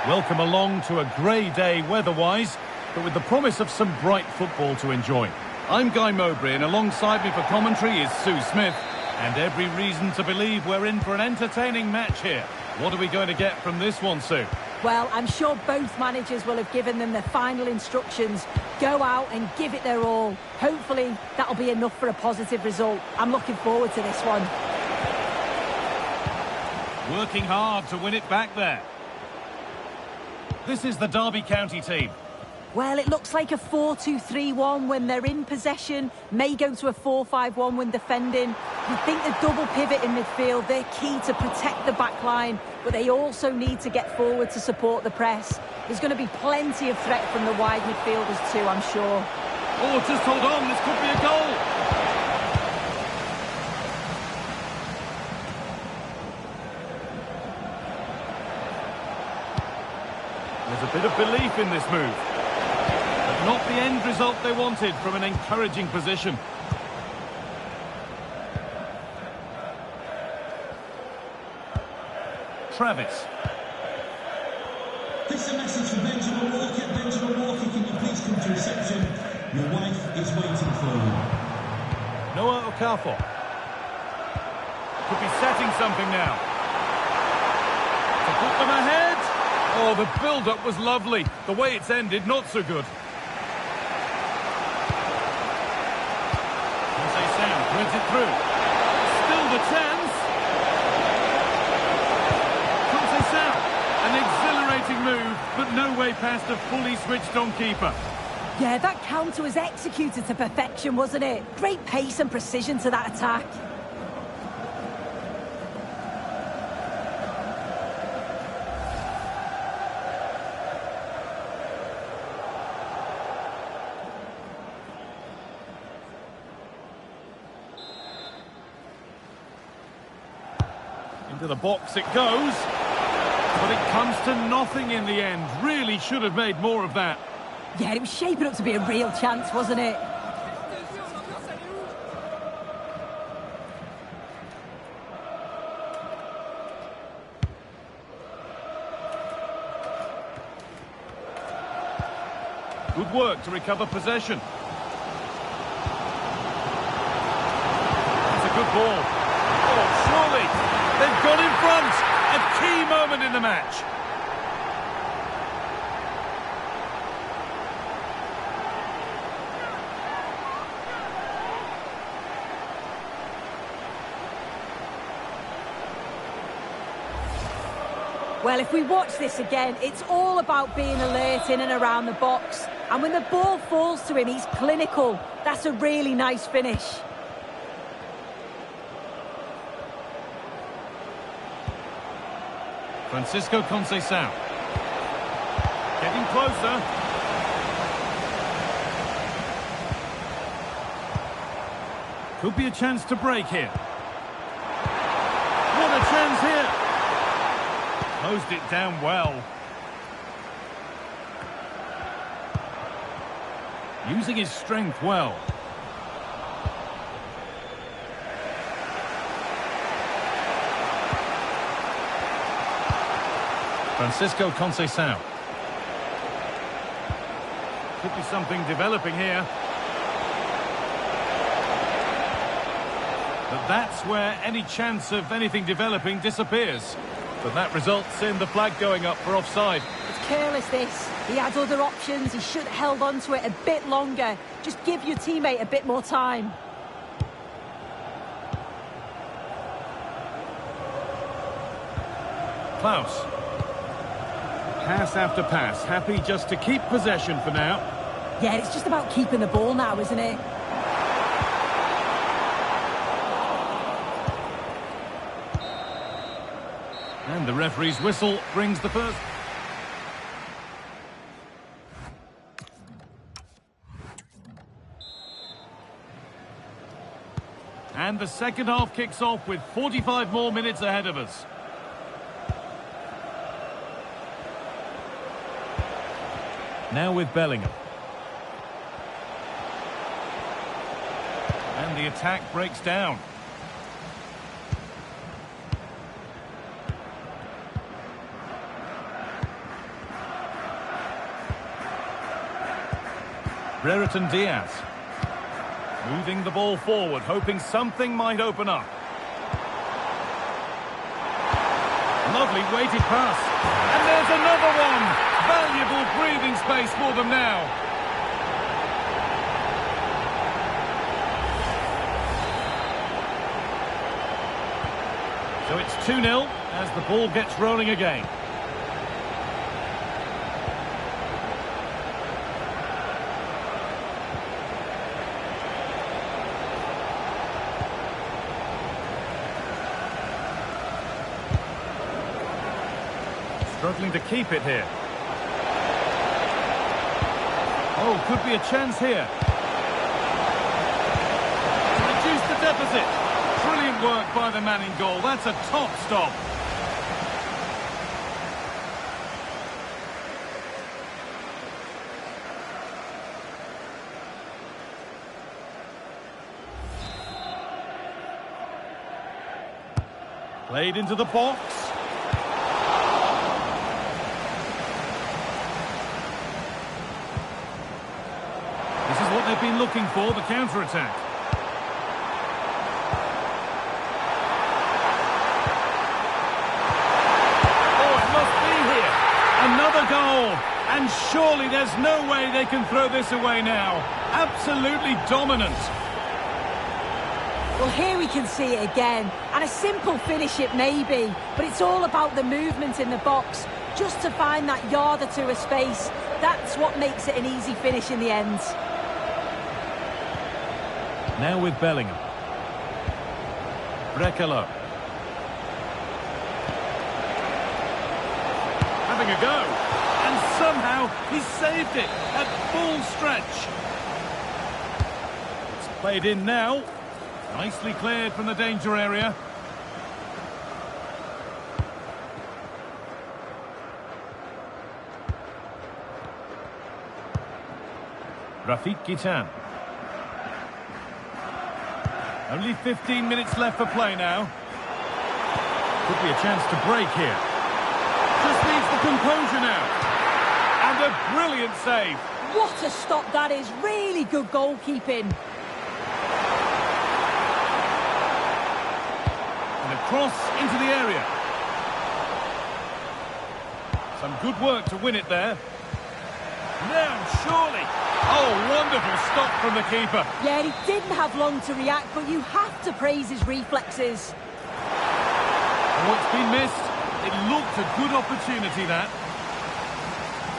Welcome along to a grey day weather-wise, but with the promise of some bright football to enjoy. I'm Guy Mowbray, and alongside me for commentary is Sue Smith, and every reason to believe we're in for an entertaining match here. What are we going to get from this one, Sue? Well, I'm sure both managers will have given them their final instructions. Go out and give it their all. Hopefully, that'll be enough for a positive result. I'm looking forward to this one. Working hard to win it back there. This is the Derby County team. Well, it looks like a 4-2-3-1 when they're in possession. May go to a 4-5-1 when defending. You'd think the double pivot in midfield, they're key to protect the back line, but they also need to get forward to support the press. There's going to be plenty of threat from the wide midfielders too, I'm sure. Oh, just hold on, this could be a goal. There's a bit of belief in this move. But not the end result they wanted from an encouraging position. Travis. This is a message from Benjamin Walker. Benjamin Walker, can you please come to reception? Your wife is waiting for you. Noah Okafor. Could be setting something now. To put them ahead. Oh, the build-up was lovely. The way it's ended, not so good. Sound threads it through. Still the chance. Sound. An exhilarating move, but no way past a fully switched-on keeper. Yeah, that counter was executed to perfection, wasn't it? Great pace and precision to that attack. Into the box it goes, but it comes to nothing in the end. Really should have made more of that. Yeah, it was shaping up to be a real chance, wasn't it? Good work to recover possession. It's a good ball. Oh, surely. They've got in front. A key moment in the match. Well, if we watch this again, it's all about being alert in and around the box. And when the ball falls to him, he's clinical. That's a really nice finish. Francisco Conceição. Getting closer. Could be a chance to break here. What a chance here. Closed it down well. Using his strength well. Francisco Conceição. Could be something developing here. But that's where any chance of anything developing disappears. But that results in the flag going up for offside. It's careless, this. He had other options. He should have held on to it a bit longer. Just give your teammate a bit more time. Klaus. Pass after pass, happy just to keep possession for now. Yeah, it's just about keeping the ball now, isn't it? And the referee's whistle brings the first. And the second half kicks off with 45 more minutes ahead of us. Now with Bellingham. And the attack breaks down. Brereton Diaz. Moving the ball forward, hoping something might open up. Lovely weighted pass. And there's another one. Valuable breathing space for them now. So it's 2-0 as the ball gets rolling again. Struggling to keep it here. Oh, could be a chance here. To reduce the deficit. Brilliant work by the man in goal. That's a top stop. Played into the box. This is what they've been looking for, the counter-attack. Oh, it must be here. Another goal. And surely there's no way they can throw this away now. Absolutely dominant. Well, here we can see it again. And a simple finish it may be, but it's all about the movement in the box. Just to find that yard or two of space. That's what makes it an easy finish in the end. Now with Bellingham. Brekalo. Having a go. And somehow he saved it at full stretch. It's played in now. Nicely cleared from the danger area. Rafik Gitan. Only 15 minutes left for play now. Could be a chance to break here. Just needs the composure now. And a brilliant save. What a stop that is. Really good goalkeeping. And a cross into the area. Some good work to win it there. Now, surely. Oh, wonderful stop from the keeper. Yeah, he didn't have long to react, but you have to praise his reflexes. Oh, it's been missed. It looked a good opportunity, that.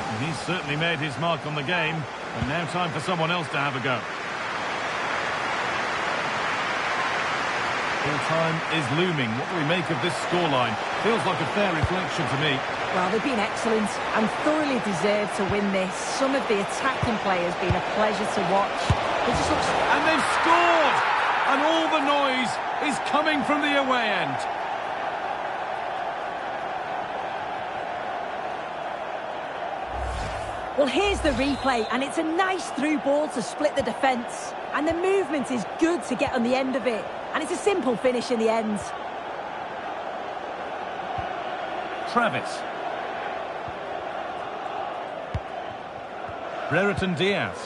And he's certainly made his mark on the game. And now time for someone else to have a go. Full time is looming. What do we make of this scoreline? Feels like a fair reflection to me. Well, they've been excellent and thoroughly deserved to win this. Some of the attacking play has been a pleasure to watch. It just looks... And they've scored! And all the noise is coming from the away end. Well, here's the replay, and it's a nice through ball to split the defence. And the movement is good to get on the end of it. And it's a simple finish in the end. Travis. Brereton Diaz.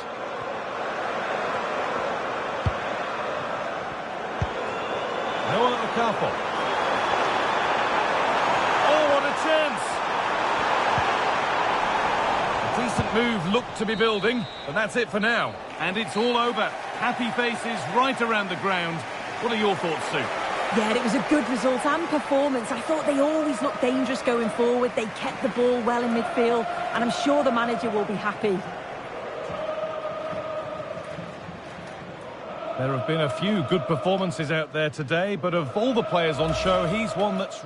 Noah Okafor. Oh, what a chance! A decent move looked to be building, but that's it for now. And it's all over. Happy faces right around the ground. What are your thoughts, Sue? Yeah, it was a good result and performance. I thought they always looked dangerous going forward. They kept the ball well in midfield, and I'm sure the manager will be happy. There have been a few good performances out there today, but of all the players on show, he's one that's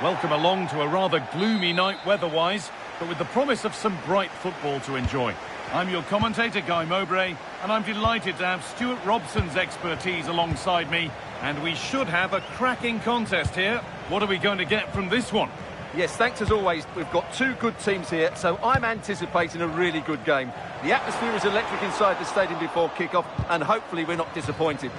Welcome along to a rather gloomy night weather-wise, but with the promise of some bright football to enjoy. I'm your commentator, Guy Mowbray, and I'm delighted to have Stuart Robson's expertise alongside me, and we should have a cracking contest here. What are we going to get from this one? Yes, thanks as always. We've got two good teams here, so I'm anticipating a really good game. The atmosphere is electric inside the stadium before kick-off, and hopefully we're not disappointed.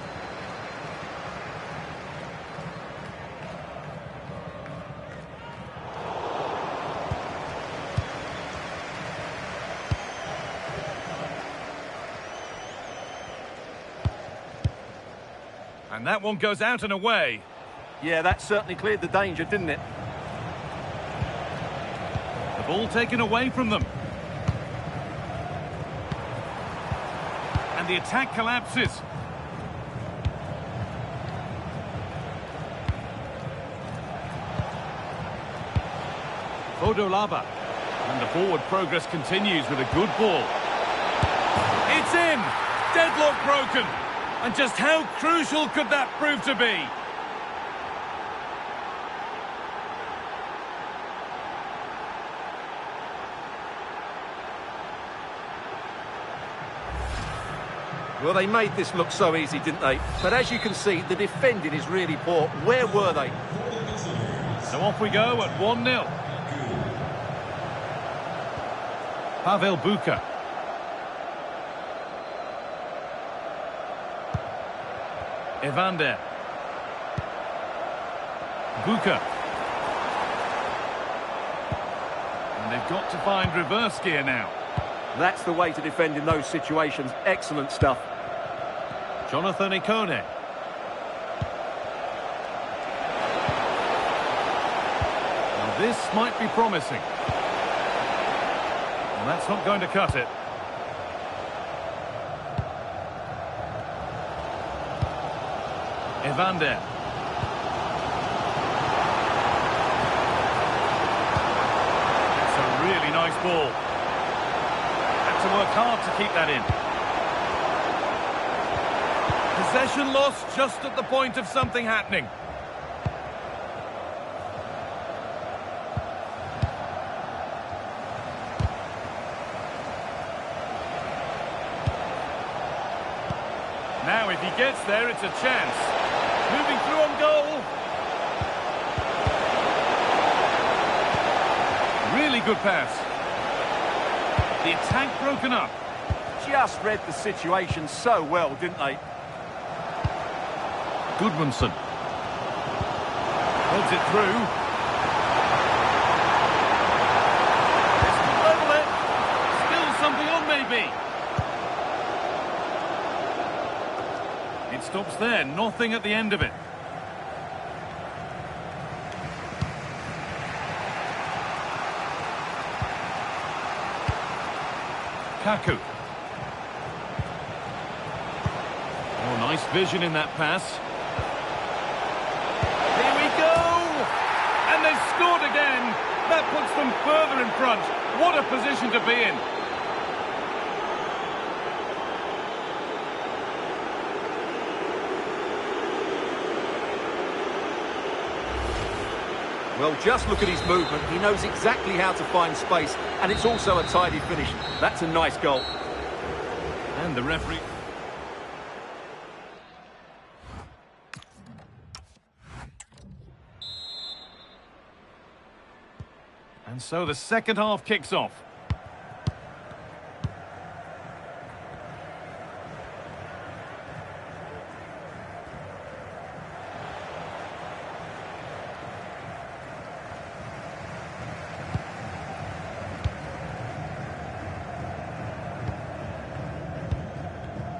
And that one goes out and away. Yeah, that certainly cleared the danger, didn't it? The ball taken away from them. And the attack collapses. Vodolava. And the forward progress continues with a good ball. It's in! Deadlock broken! And just how crucial could that prove to be? Well, they made this look so easy, didn't they? But as you can see, the defending is really poor. Where were they? So off we go at 1-0. Pavel Buka. Evander. Buka. And they've got to find reverse gear now. That's the way to defend in those situations. Excellent stuff. Jonathan Ikone. Now this might be promising. Well, that's not going to cut it. Evander. That's a really nice ball. Had to work hard to keep that in. Possession lost just at the point of something happening. Now if he gets there, it's a chance. Moving through on goal. Really good pass. The attack broken up. Just read the situation so well, didn't they? Goodmanson. Holds it through. This could level it. Still something on, maybe. It stops there, nothing at the end of it. Kaku. Oh, nice vision in that pass. Here we go! And they've scored again! That puts them further in front. What a position to be in. Well, just look at his movement. He knows exactly how to find space, and it's also a tidy finish. That's a nice goal. And the referee... And so the second half kicks off.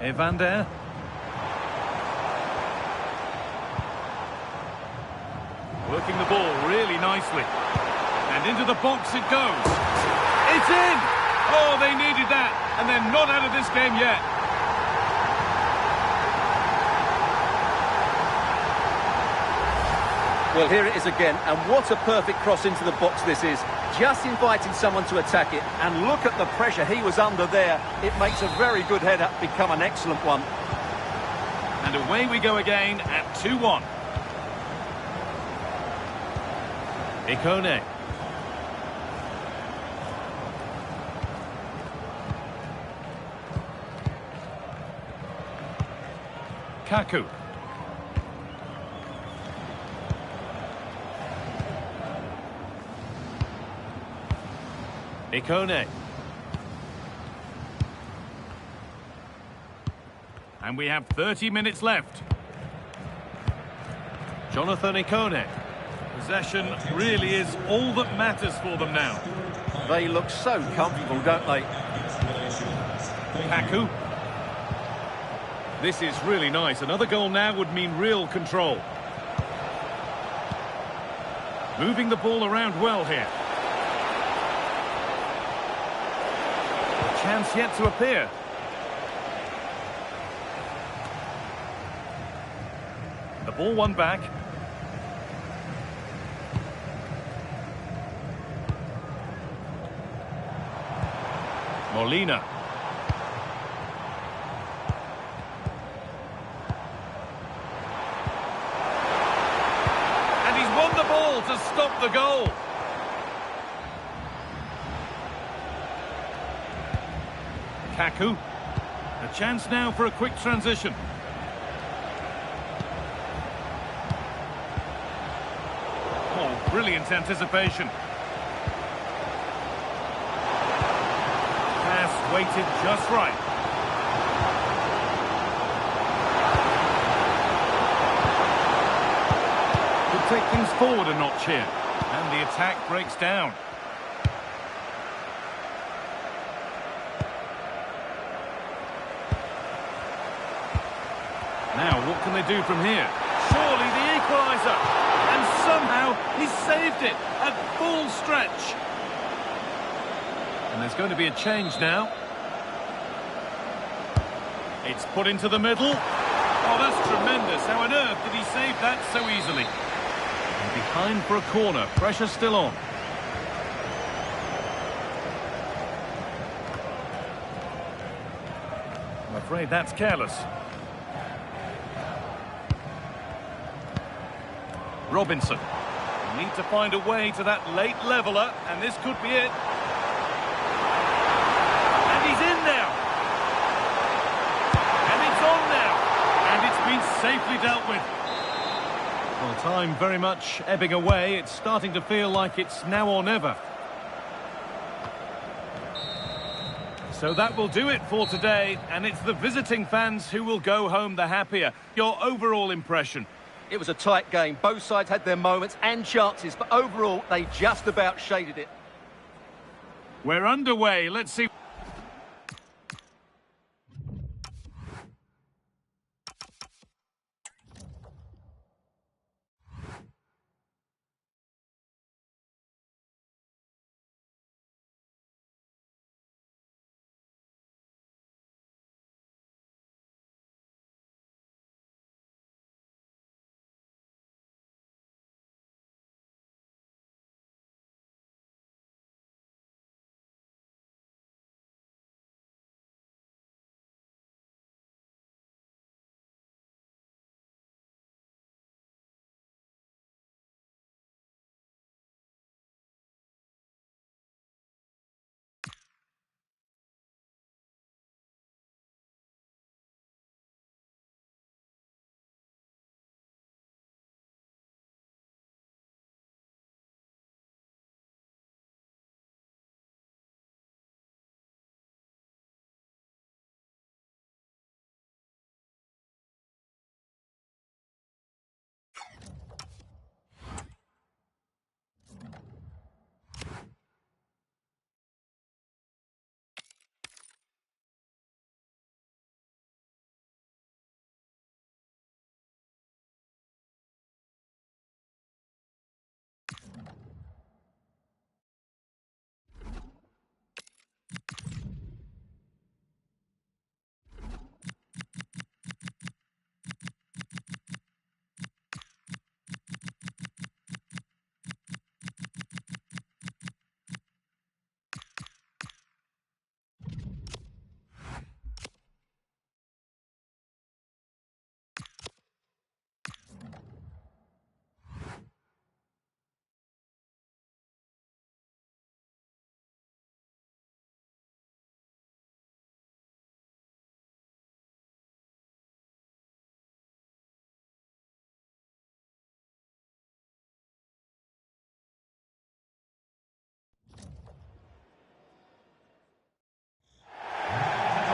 Evander. Working the ball really nicely. And into the box it goes. It's in! Oh, they needed that. And they're not out of this game yet. Well, here it is again, and what a perfect cross into the box this is. Just inviting someone to attack it, and look at the pressure he was under there. It makes a very good header become an excellent one. And away we go again at 2-1. Ikone. Kaku. Ikone. And we have 30 minutes left. Jonathan Ikone. Possession really is all that matters for them now. They look so comfortable, don't they? Kaku. This is really nice. Another goal now would mean real control. Moving the ball around well here. A chance yet to appear. The ball won back. Molina. And he's won the ball to stop the goal. Kaku. A chance now for a quick transition. Oh, brilliant anticipation. Pass weighted just right. Could take things forward a notch here. And the attack breaks down. Now, what can they do from here? Surely the equaliser! And somehow he's saved it at full stretch. And there's going to be a change now. It's put into the middle. Oh, that's tremendous. How on earth did he save that so easily? And behind for a corner. Pressure still on. I'm afraid that's careless. Robinson. Need to find a way to that late leveller, and this could be it. And he's in now. And it's on now. And it's been safely dealt with. Well, time very much ebbing away. It's starting to feel like it's now or never. So that will do it for today, and it's the visiting fans who will go home the happier. Your overall impression? It was a tight game. Both sides had their moments and chances, but overall, they just about shaded it. We're underway. Let's see.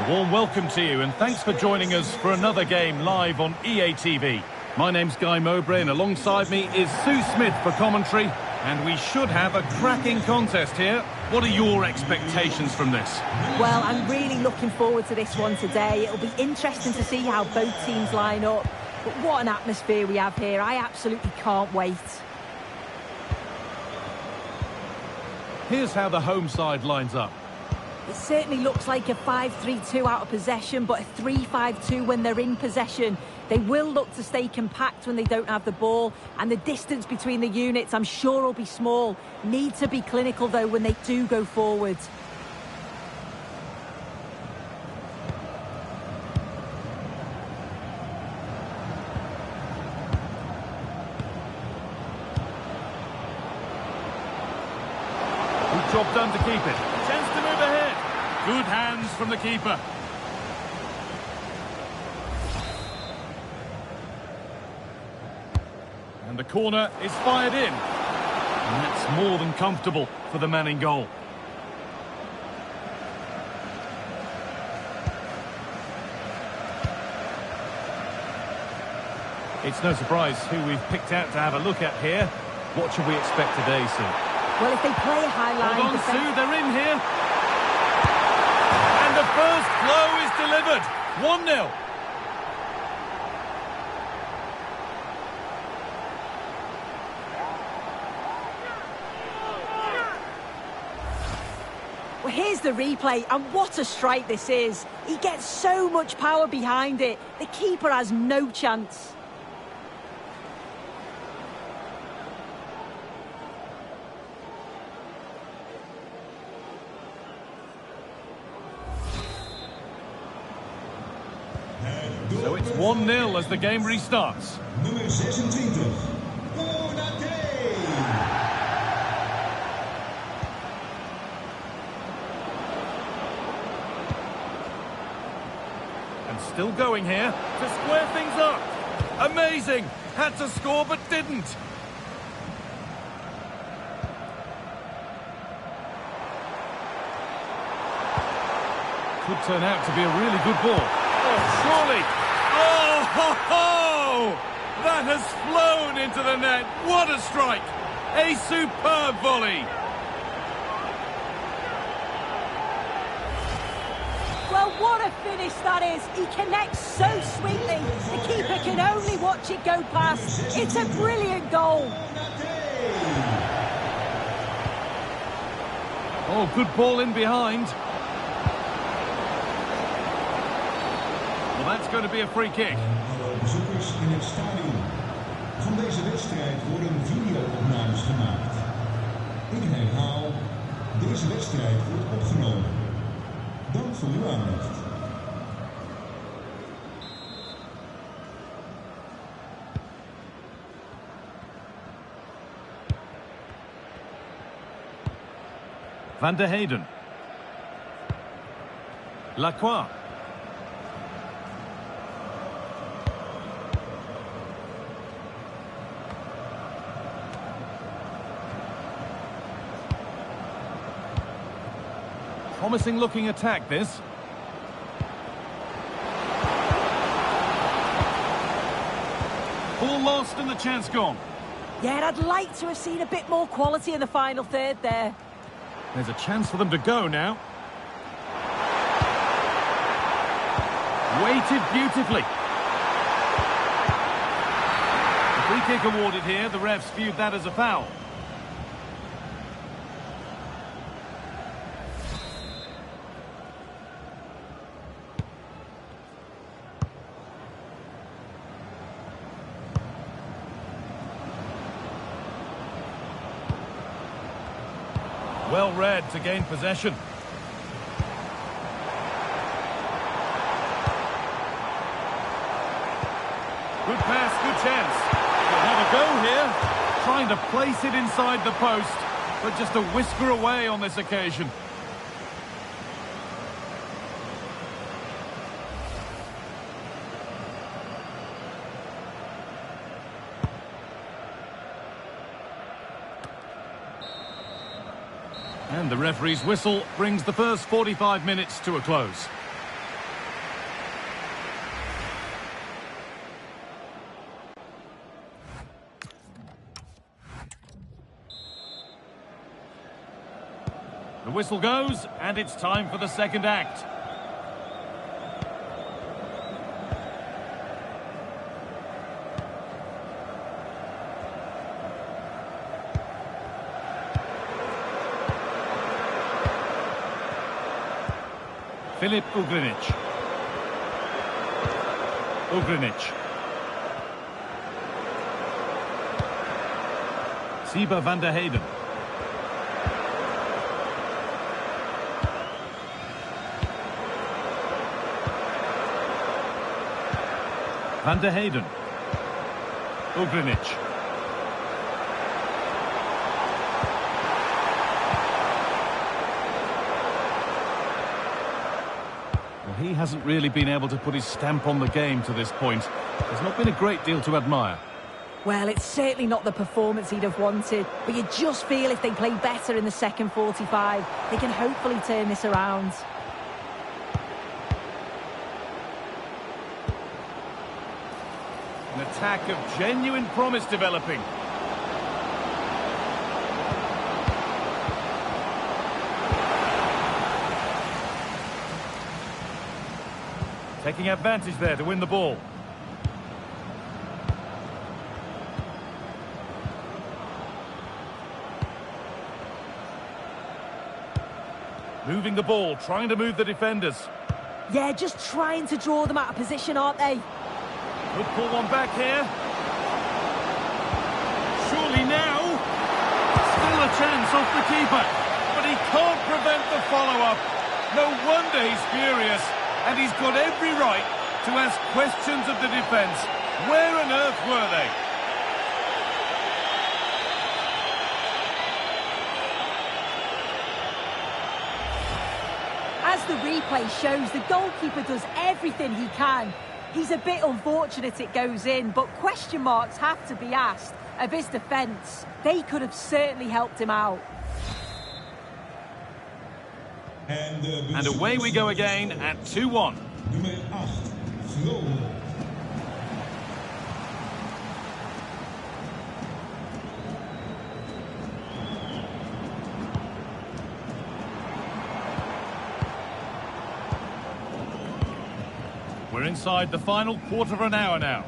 A warm welcome to you and thanks for joining us for another game live on EA TV. My name's Guy Mowbray and alongside me is Sue Smith for commentary, and we should have a cracking contest here. What are your expectations from this? Well, I'm really looking forward to this one today. It'll be interesting to see how both teams line up. But what an atmosphere we have here. I absolutely can't wait. Here's how the home side lines up. It certainly looks like a 5-3-2 out of possession, but a 3-5-2 when they're in possession. They will look to stay compact when they don't have the ball, and the distance between the units, I'm sure, will be small. Need to be clinical, though, when they do go forward. Good job done to keep it. Chance to move ahead. Good hands from the keeper. And the corner is fired in. And that's more than comfortable for the man in goal. It's no surprise who we've picked out to have a look at here. What should we expect today, Sue? Well, if they play a high line... Hold on, Sue, they're in here. And the first blow is delivered. 1-0. Well, here's the replay, and what a strike this is. He gets so much power behind it. The keeper has no chance. So it's 1-0 as the game restarts. Nummer 26. And still going here to square things up. Amazing! Had to score but didn't. Could turn out to be a really good ball. Oh, surely! Oh, ho, ho! That has flown into the net. What a strike! A superb volley. Well, what a finish that is. He connects so sweetly. The keeper can only watch it go past. It's a brilliant goal. Oh, good ball in behind. Well, that's going to be a free kick. Alle bezoekers in het stadion. Van deze wedstrijd worden video-opnames gemaakt. Ik herhaal, deze wedstrijd wordt opgenomen. Dank voor uw aandacht. Van der Heyden. Lacroix. Promising looking attack, this. Ball lost and the chance gone. Yeah, I'd like to have seen a bit more quality in the final third there. There's a chance for them to go now. Weighted beautifully. The free kick awarded here. The refs viewed that as a foul. Well read to gain possession. Good pass, good chance. They'll have a go here. Trying to place it inside the post, but just a whisker away on this occasion. And the referee's whistle brings the first 45 minutes to a close. The whistle goes, and it's time for the second act. Filip Ugrinic. Siba van der Heyden. Van der Heyden. Ugrinic. Well, he hasn't really been able to put his stamp on the game to this point. There's not been a great deal to admire. Well, it's certainly not the performance he'd have wanted, but you just feel if they play better in the second 45, they can hopefully turn this around. An attack of genuine promise developing. Taking advantage there to win the ball. Moving the ball, trying to move the defenders. Yeah, just trying to draw them out of position, aren't they? Could pull one back here. Surely now. Still a chance off the keeper. But he can't prevent the follow-up. No wonder he's furious. And he's got every right to ask questions of the defence. Where on earth were they? As the replay shows, the goalkeeper does everything he can. He's a bit unfortunate it goes in, but question marks have to be asked of his defence. They could have certainly helped him out. And away we go again at 2-1. Nummer 8, Vrolijk. We're inside the final quarter of an hour now.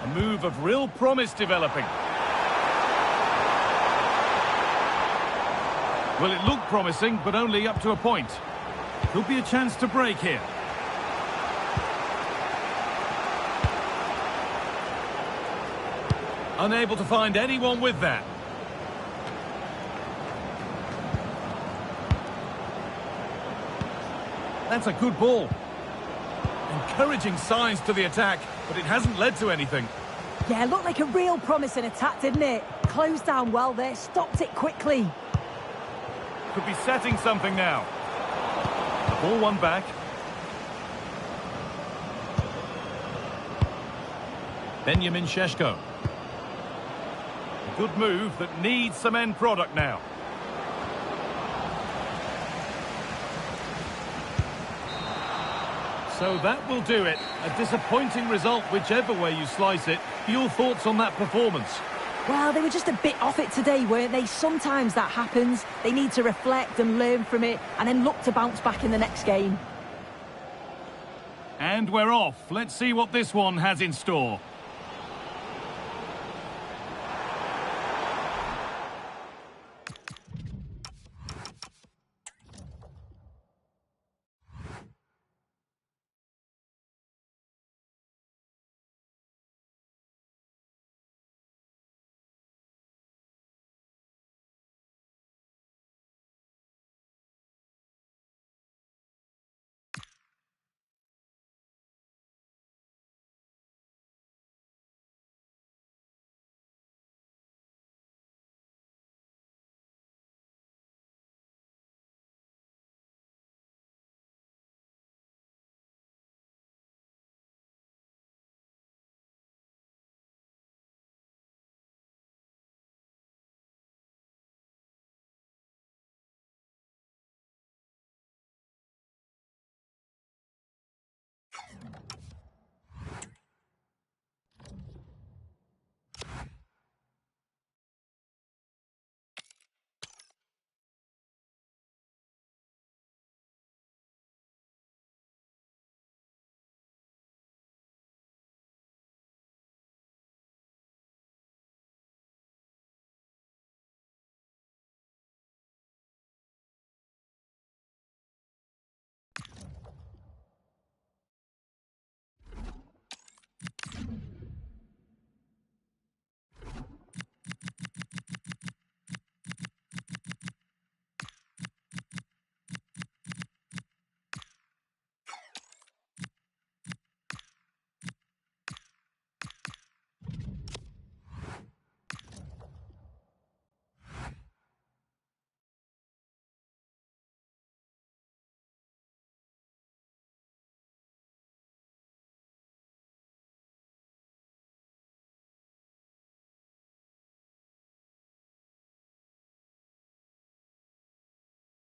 A move of real promise developing. Well, it looked promising, but only up to a point. Could be a chance to break here. Unable to find anyone with that. That's a good ball. Encouraging signs to the attack, but it hasn't led to anything. Yeah, looked like a real promising attack, didn't it? Closed down well there, stopped it quickly. Could be setting something now. The ball won back. Benjamin Šeško. A good move that needs some end product now. So that will do it. A disappointing result, whichever way you slice it. Your thoughts on that performance? Well, they were just a bit off it today, weren't they? Sometimes that happens. They need to reflect and learn from it, and then look to bounce back in the next game. And we're off. Let's see what this one has in store.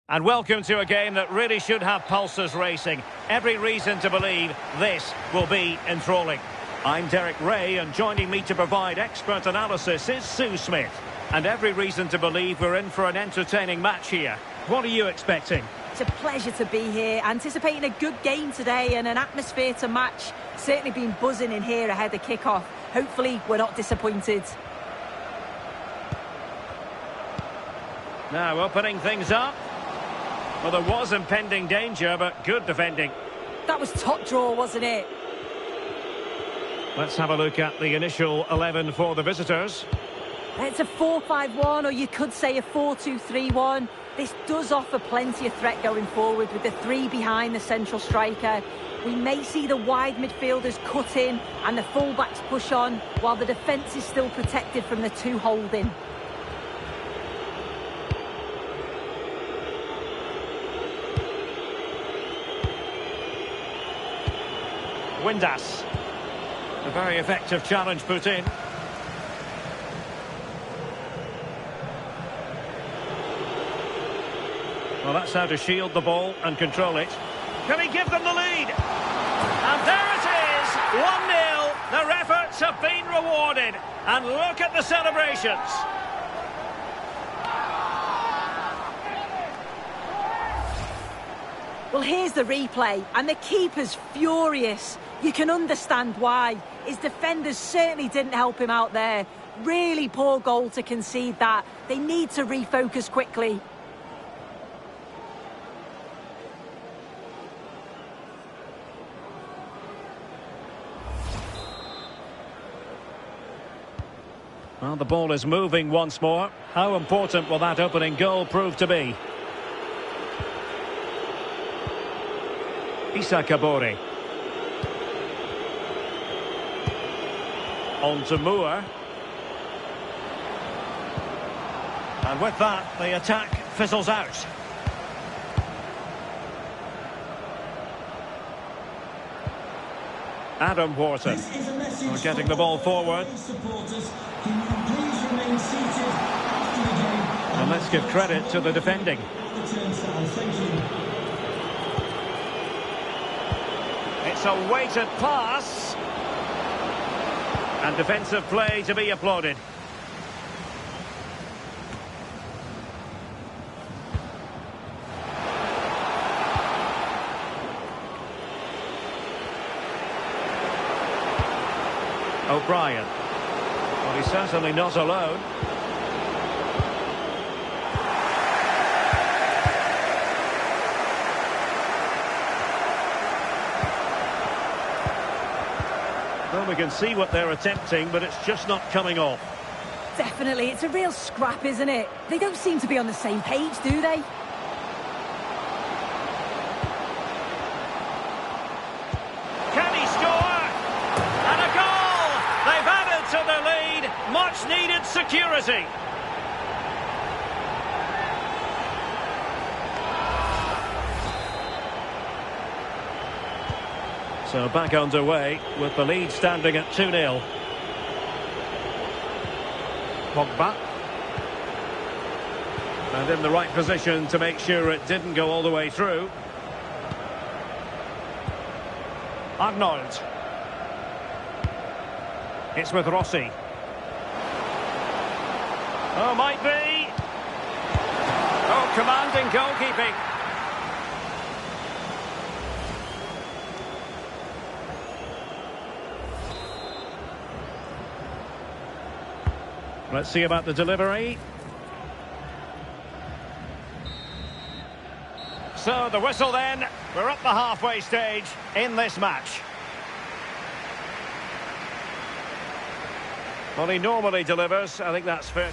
And welcome to a game that really should have pulses racing. Every reason to believe this will be enthralling. I'm Derek Ray, and joining me to provide expert analysis is Sue Smith. And every reason to believe we're in for an entertaining match here. What are you expecting? It's a pleasure to be here, anticipating a good game today and an atmosphere to match. Certainly been buzzing in here ahead of kick-off. Hopefully we're not disappointed. Now opening things up. Well, there was impending danger, but good defending. That was top draw, wasn't it? Let's have a look at the initial 11 for the visitors. It's a 4-5-1, or you could say a 4-2-3-1. This does offer plenty of threat going forward with the three behind the central striker. We may see the wide midfielders cut in and the fullbacks push on, while the defence is still protected from the two holding. Windass. A very effective challenge put in. Well, that's how to shield the ball and control it. Can he give them the lead? And there it is, 1-0. Their efforts have been rewarded. And look at the celebrations. Well, here's the replay, and the keeper's furious. You can understand why. His defenders certainly didn't help him out there. Really poor goal to concede that. They need to refocus quickly. Well, the ball is moving once more. How important will that opening goal prove to be? Issa Kabore. On to Moore. And with that, the attack fizzles out. Adam Wharton. We're getting the ball forward. And let's give credit to the defending. It's a weighted pass. And defensive play to be applauded. O'Brien. Well, he's certainly not alone. Well, we can see what they're attempting, but it's just not coming off. Definitely, it's a real scrap, isn't it? They don't seem to be on the same page, do they? Can he score? And a goal! They've added to the lead. Much needed security. So back underway with the lead standing at 2-0. Pogba. And in the right position to make sure it didn't go all the way through. Arnold. It's with Rossi. Oh, might be. Oh, commanding goalkeeping. Let's see about the delivery. So the whistle then. We're up the halfway stage in this match. Well, he normally delivers. I think that's fair.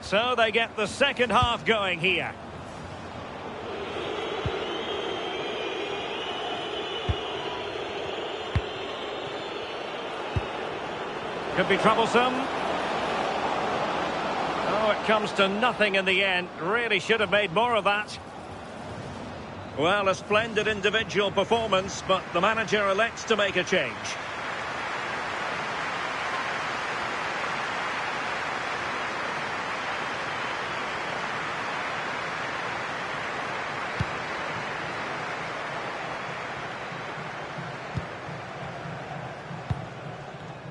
So they get the second half going here. Could be troublesome. Oh, it comes to nothing in the end. Really should have made more of that. Well, a splendid individual performance, but the manager elects to make a change.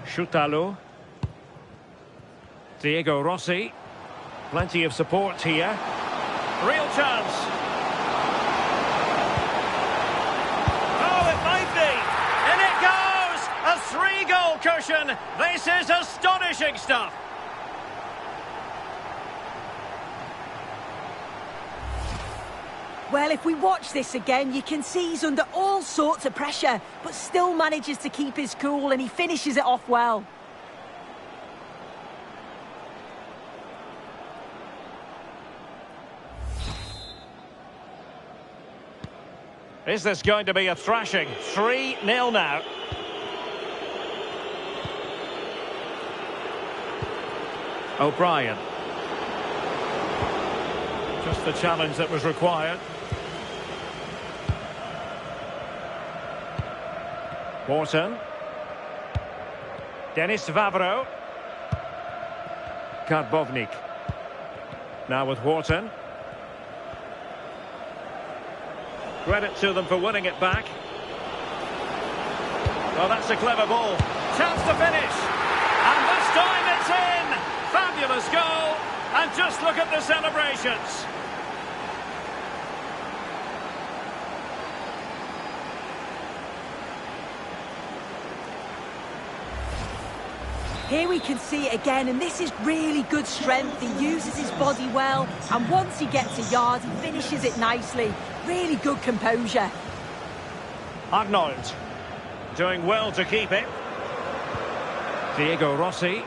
Shutalo. Diego Rossi. Plenty of support here. Real chance. Oh, it might be. And it goes! A 3-goal cushion. This is astonishing stuff. Well, if we watch this again, you can see he's under all sorts of pressure, but still manages to keep his cool, and he finishes it off well. Is this going to be a thrashing? 3-0 now. O'Brien. Just the challenge that was required. Wharton. Denis Vavro. Karbovnik. Now with Wharton. Credit to them for winning it back. Well, that's a clever ball. Chance to finish. And this time it's in. Fabulous goal. And just look at the celebrations. Here we can see it again, and this is really good strength. He uses his body well, and once he gets a yard, he finishes it nicely. Really good composure. Arnold doing well to keep it. Diego Rossi.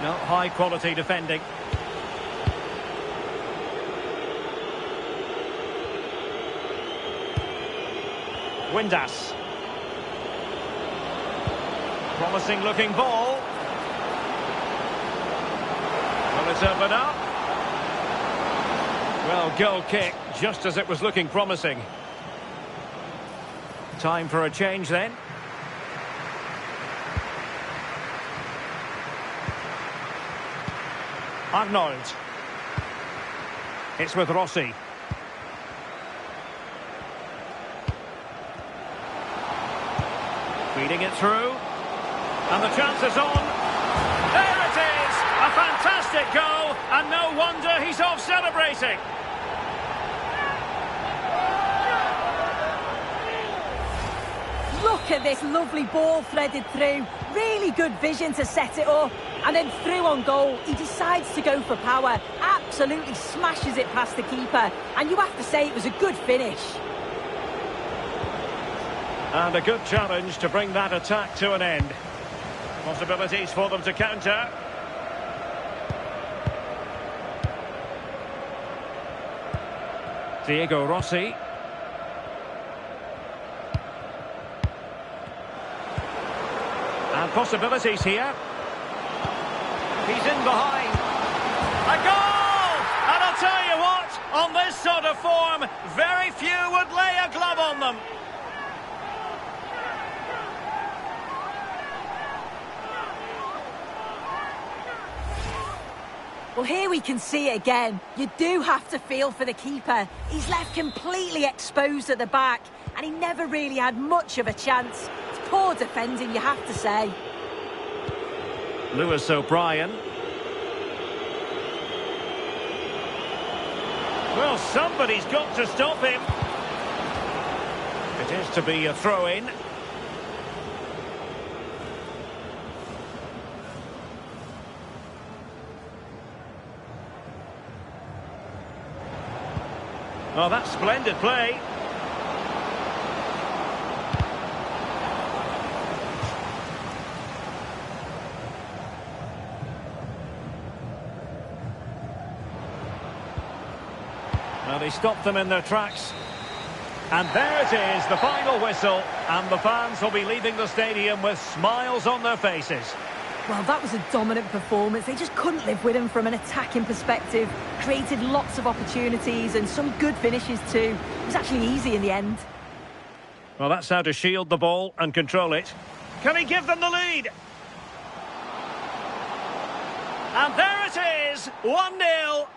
No, high quality defending. Windass. Promising looking ball. Will it open up? Well, goal kick, just as it was looking promising. Time for a change then. Arnold. It's with Rossi. Feeding it through. And the chance is on. There it is! A fantastic goal, and no wonder he's off celebrating. Look at this lovely ball threaded through. Really good vision to set it up. And then through on goal, he decides to go for power. Absolutely smashes it past the keeper. And you have to say it was a good finish. And a good challenge to bring that attack to an end. Possibilities for them to counter. Diego Rossi. And possibilities here. He's in behind. A goal! And I'll tell you what, on this sort of form, very few would lay a glove on them. Well, here we can see it again. You do have to feel for the keeper. He's left completely exposed at the back, and he never really had much of a chance. It's poor defending, you have to say. Lewis O'Brien. Well, somebody's got to stop him. It is to be a throw-in. Oh, that's splendid play. Well, he stopped them in their tracks. And there it is, the final whistle. And the fans will be leaving the stadium with smiles on their faces. Well, that was a dominant performance. They just couldn't live with him from an attacking perspective. Created lots of opportunities and some good finishes too. It was actually easy in the end. Well, that's how to shield the ball and control it. Can he give them the lead? And there it is, 1-0.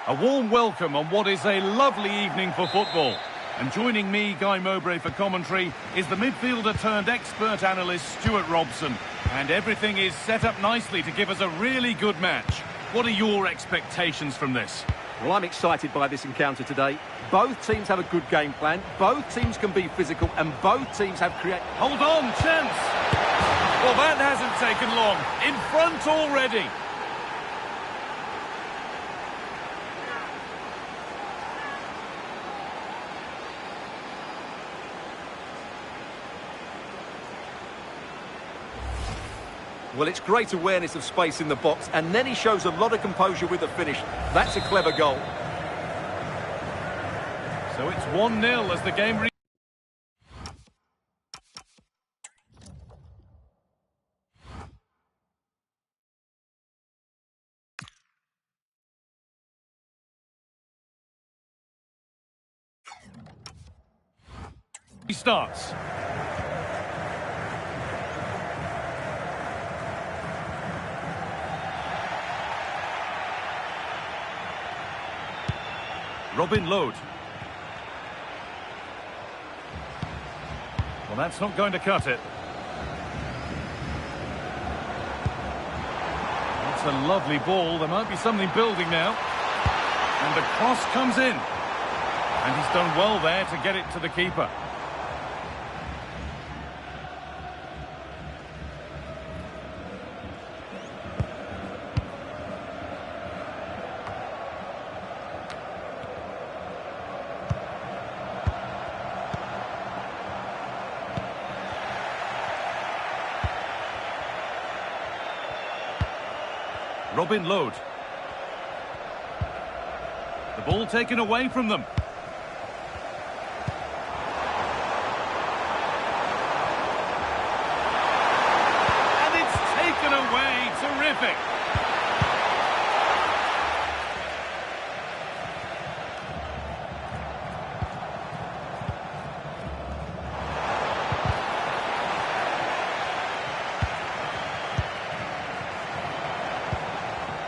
A warm welcome on what is a lovely evening for football. And joining me, Guy Mowbray, for commentary is the midfielder turned expert analyst Stuart Robson. And everything is set up nicely to give us a really good match. What are your expectations from this? Well, I'm excited by this encounter today. Both teams have a good game plan, both teams can be physical, and both teams have Hold on, chance! Well, that hasn't taken long. In front already. Well, it's great awareness of space in the box, and then he shows a lot of composure with the finish. That's a clever goal. So it's 1-0 as the game starts. Robin Lode. Well, that's not going to cut it. That's a lovely ball. There might be something building now. And the cross comes in. And he's done well there to get it to the keeper. Robin Lode. The ball taken away from them. And it's taken away. Terrific.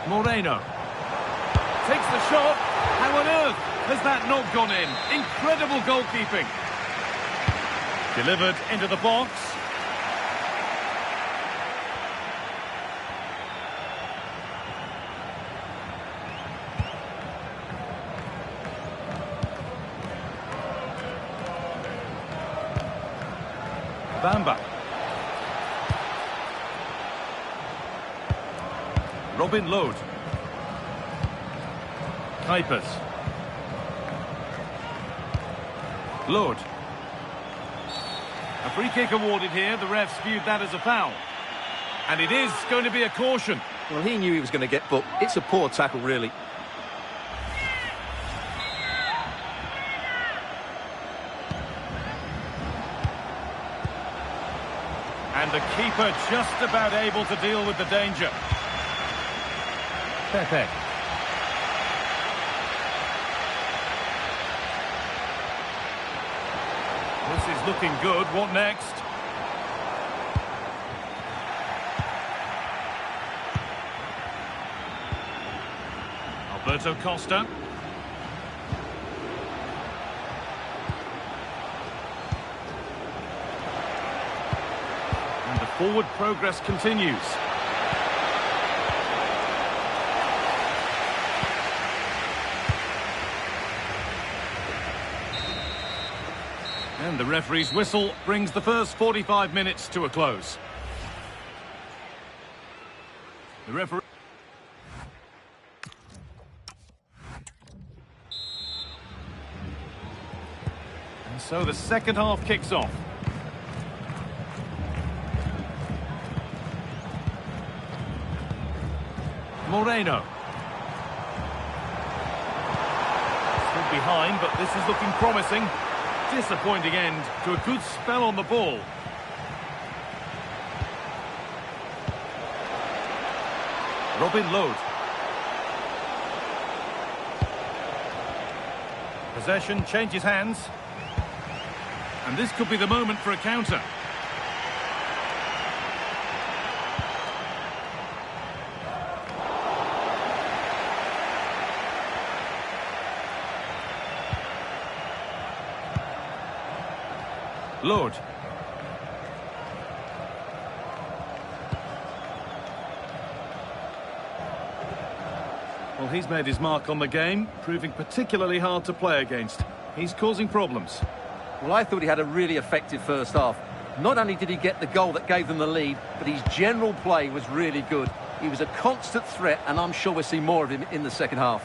Moreno takes the shot. How on earth has that not gone in? Incredible goalkeeping. Delivered into the box. Bamba. Robin Lode. Kuipers. Lode. A free kick awarded here. The refs viewed that as a foul. And it is going to be a caution. Well, he knew he was going to get booked. It's a poor tackle, really. And the keeper just about able to deal with the danger. Pepe. This is looking good. What next? Alberto Costa. And the forward progress continues. And the referee's whistle brings the first 45 minutes to a close. The referee... And so the second half kicks off. Moreno. Still behind, but this is looking promising. Disappointing end to a good spell on the ball. Robin Lode. Possession changes hands. And this could be the moment for a counter. Lord. Well, he's made his mark on the game, proving particularly hard to play against. He's causing problems. Well, I thought he had a really effective first half. Not only did he get the goal that gave them the lead, but his general play was really good. He was a constant threat, and I'm sure we'll see more of him in the second half.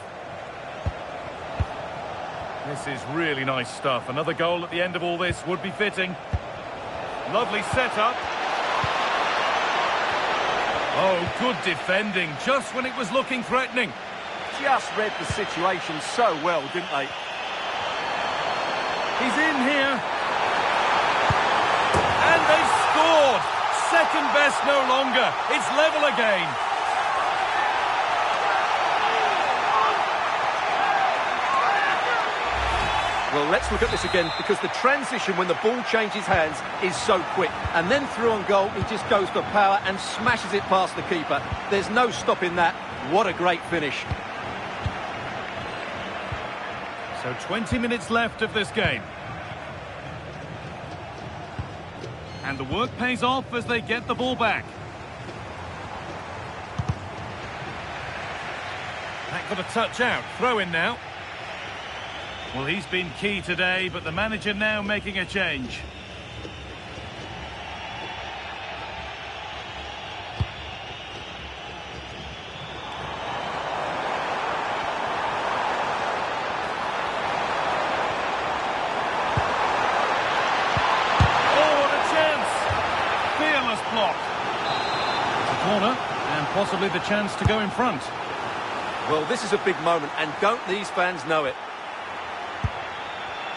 This is really nice stuff. Another goal at the end of all this would be fitting. Lovely setup. Oh, good defending, just when it was looking threatening. Just read the situation so well, didn't they? He's in here. And they've scored. Second best no longer. It's level again. Well, let's look at this again, because the transition when the ball changes hands is so quick. And then through on goal, he just goes for power and smashes it past the keeper. There's no stopping that. What a great finish. So 20 minutes left of this game. And the work pays off as they get the ball back. That got a touch out. Throw in now. Well, he's been key today, but the manager now making a change. Block. It's a corner and possibly the chance to go in front. Well, this is a big moment, and don't these fans know it?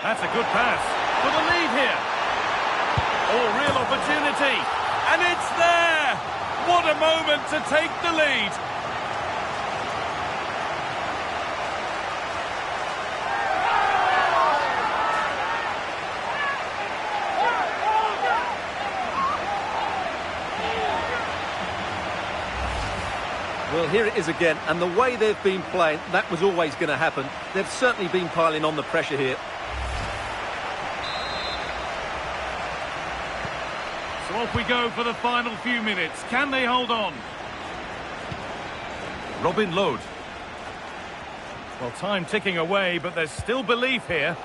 That's a good pass for the lead here. Oh, real opportunity. And it's there. What a moment to take the lead. Well, here it is again, and the way they've been playing, that was always going to happen. They've certainly been piling on the pressure here. So off we go for the final few minutes. Can they hold on? Robin Lod. Well, time ticking away, but there's still belief here.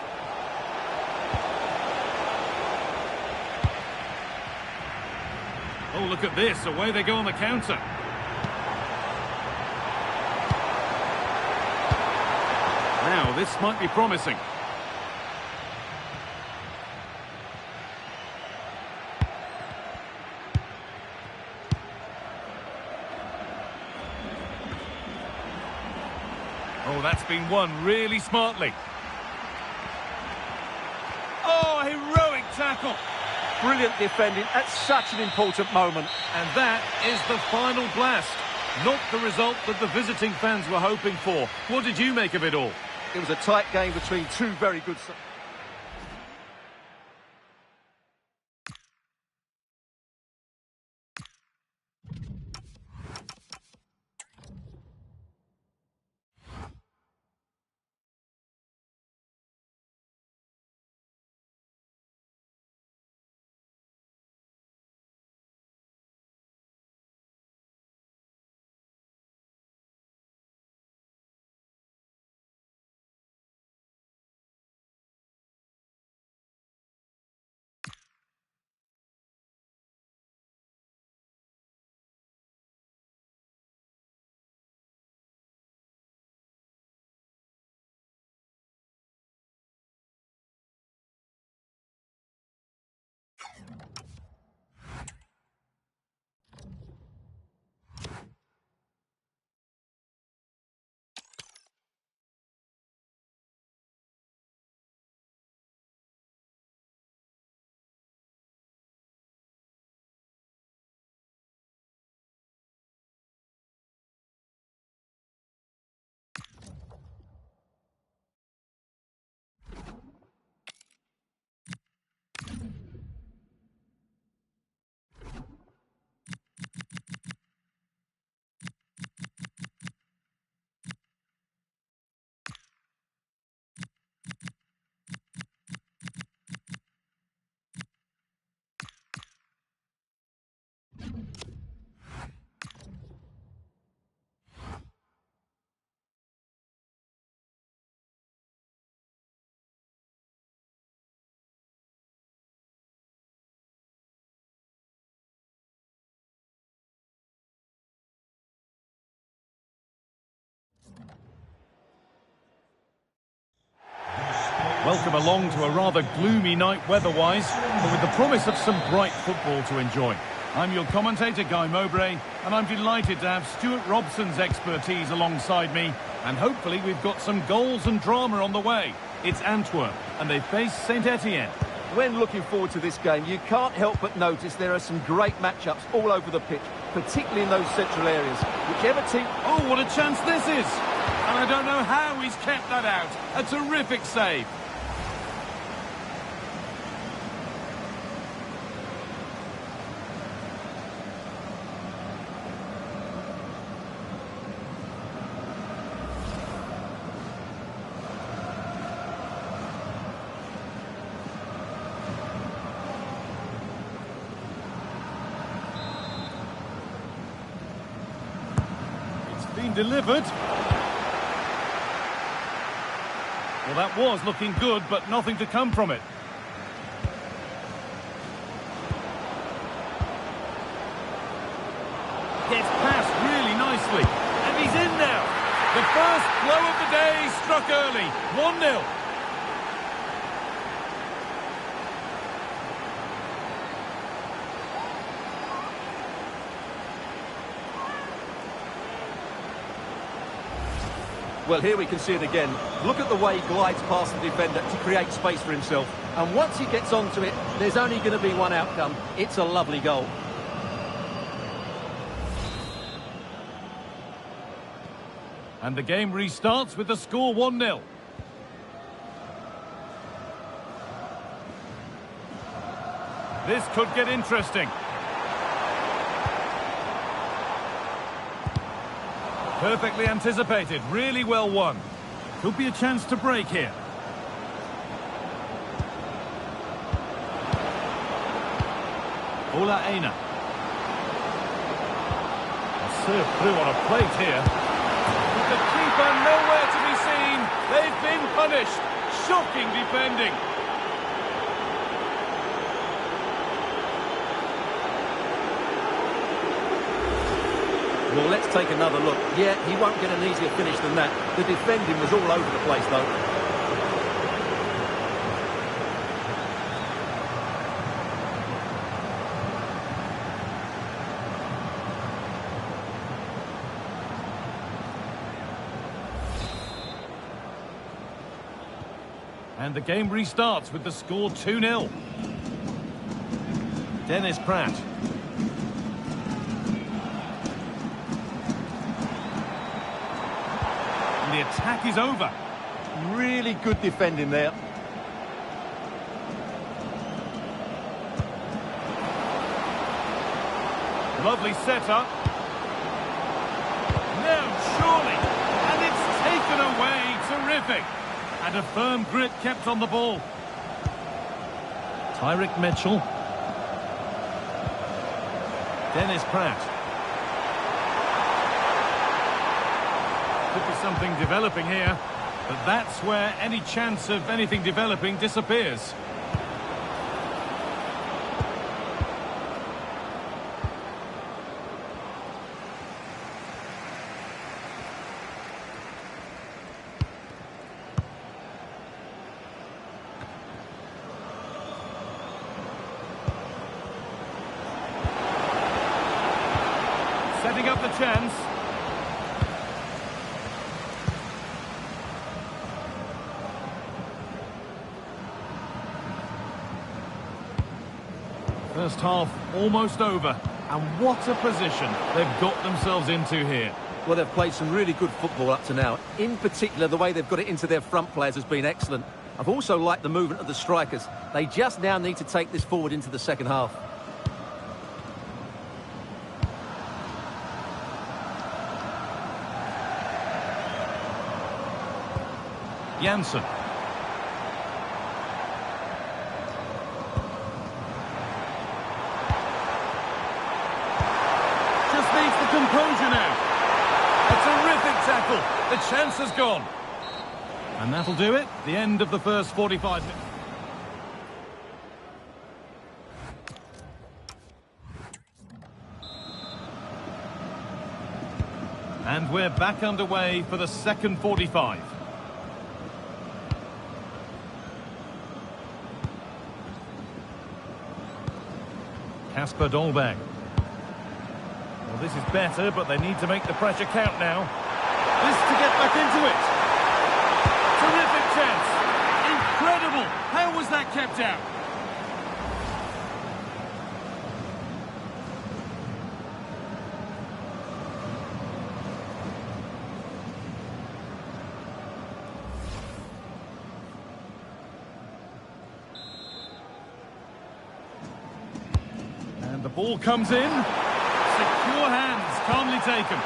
Oh, look at this. Away they go on the counter. Now, this might be promising. Oh, that's been won really smartly. Oh, heroic tackle. Brilliant defending at such an important moment. And that is the final blast. Not the result that the visiting fans were hoping for. What did you make of it all? It was a tight game between two very good sides. Welcome along to a rather gloomy night weather-wise, but with the promise of some bright football to enjoy. I'm your commentator, Guy Mowbray, and I'm delighted to have Stuart Robson's expertise alongside me, and hopefully we've got some goals and drama on the way. It's Antwerp, and they face Saint Etienne. When looking forward to this game, you can't help but notice there are some great matchups all over the pitch, particularly in those central areas. Whichever team... Oh, what a chance this is! And I don't know how he's kept that out. A terrific save. Been delivered. Well, that was looking good, but nothing to come from it. Gets past really nicely, and he's in now. The first blow of the day struck early. 1-0. Well, here we can see it again. Look at the way he glides past the defender to create space for himself. And once he gets onto it, there's only going to be one outcome. It's a lovely goal. And the game restarts with the score 1-0. This could get interesting. Perfectly anticipated, really well won. Could be a chance to break here. Ola Aina. Served through on a plate here. With the keeper nowhere to be seen. They've been punished. Shocking defending. Well, let's take another look. Yeah, he won't get an easier finish than that. The defending was all over the place, though. And the game restarts with the score 2-0. Dennis Pratt. The attack is over. Really good defending there. Lovely setup. Now, surely. And it's taken away. Terrific. And a firm grip kept on the ball. Tyrick Mitchell. Dennis Pratt. Could be something developing here, but that's where any chance of anything developing disappears. Setting up the chance. First half almost over, and what a position they've got themselves into here. Well, they've played some really good football up to now. In particular, the way they've got it into their front players has been excellent. I've also liked the movement of the strikers. They just now need to take this forward into the second half. Janssen. Just needs the composure now. A terrific tackle. The chance has gone. And that'll do it. The end of the first 45 minutes. And we're back underway for the second 45. Casper Dolberg. Well, this is better, but they need to make the pressure count now. This to get back into it. Terrific chance. Incredible. How was that kept out? And the ball comes in. Secure hands, calmly taken.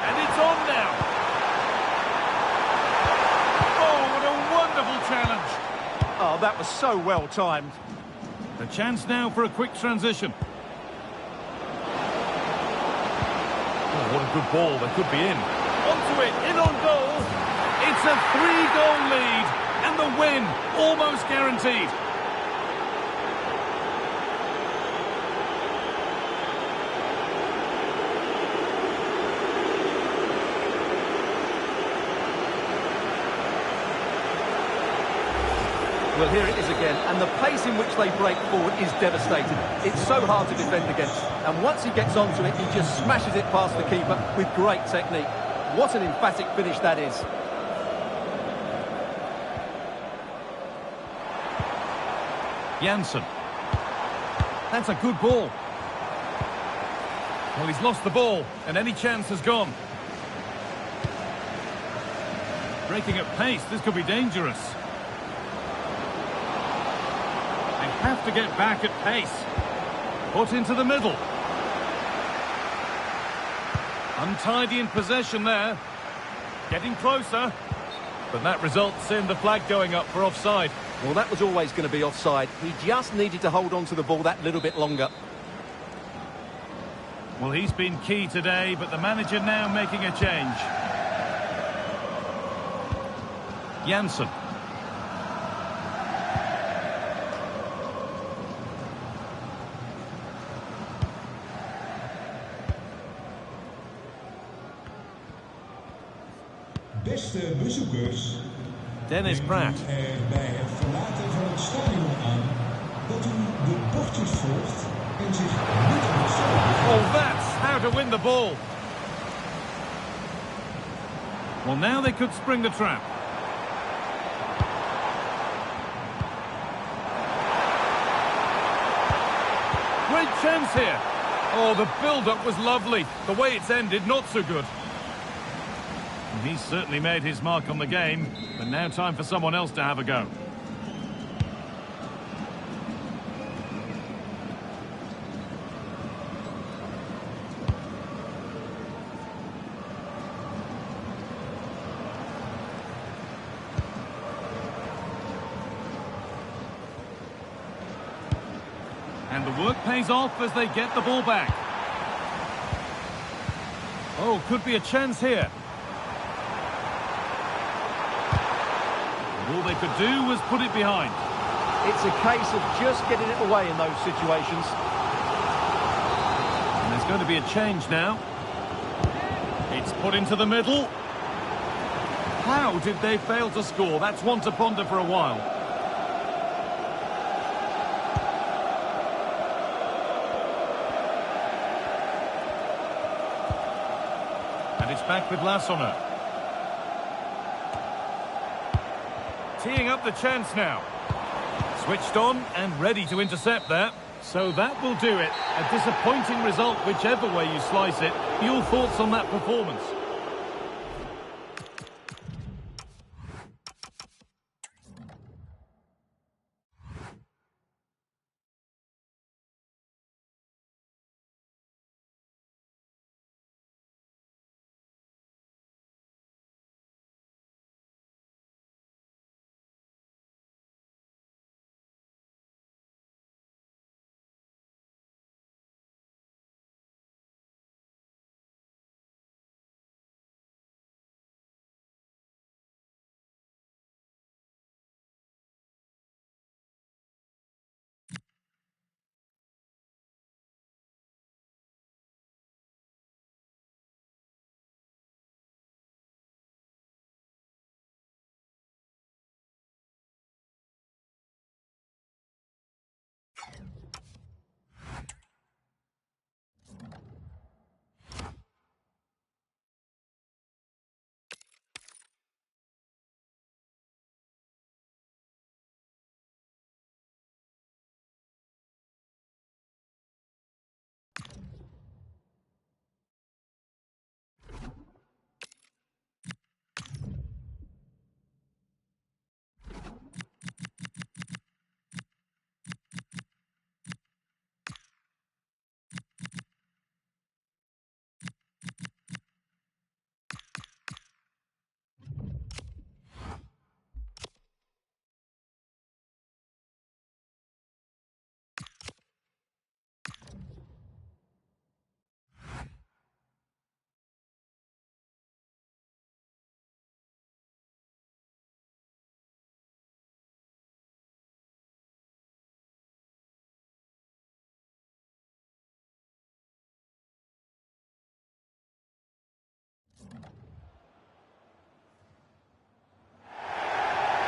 And it's on now. Oh, what a wonderful challenge. Oh, that was so well timed. The chance now for a quick transition. Oh, what a good ball, that could be in. Onto it, in on goal. It's a 3-goal lead, and the win almost guaranteed. Well, here it is again, and the pace in which they break forward is devastating. It's so hard to defend against, and once he gets onto it, he just smashes it past the keeper with great technique. What an emphatic finish that is. Janssen. That's a good ball. Well, he's lost the ball, and any chance has gone. Breaking at pace, this could be dangerous. They have to get back at pace. Put into the middle. Untidy in possession there. Getting closer. But that results in the flag going up for offside. Well, that was always going to be offside. He just needed to hold on to the ball that little bit longer. Well, he's been key today, but the manager now making a change. Janssen. Beste bezoekers, Dennis Pratt. er bij het verlaten van het stadion aan dat u de bordjes volgt en zich niet op het veld begeeft. Oh, that's how to win the ball. Well, now they could spring the trap. Great chance here. Oh, the build-up was lovely. The way it's ended, not so good. And he's certainly made his mark on the game, but now time for someone else to have a go. And the work pays off as they get the ball back. Oh, could be a chance here. All they could do was put it behind. It's a case of just getting it away in those situations. And there's going to be a change now. It's put into the middle. How did they fail to score? That's one to ponder for a while. And it's back with Lassona. Teeing up the chance now. Switched on and ready to intercept there. So that will do it. A disappointing result, whichever way you slice it. Your thoughts on that performance?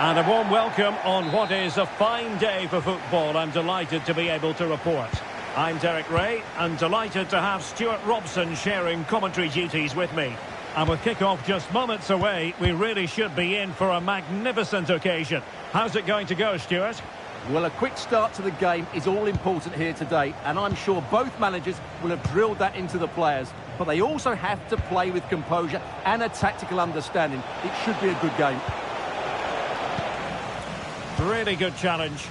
And a warm welcome on what is a fine day for football. I'm delighted to be able to report. I'm Derek Ray, and delighted to have Stuart Robson sharing commentary duties with me. And with kick-off just moments away, we really should be in for a magnificent occasion. How's it going to go, Stuart? Well, a quick start to the game is all important here today, and I'm sure both managers will have drilled that into the players. But they also have to play with composure and a tactical understanding. It should be a good game. Really good challenge.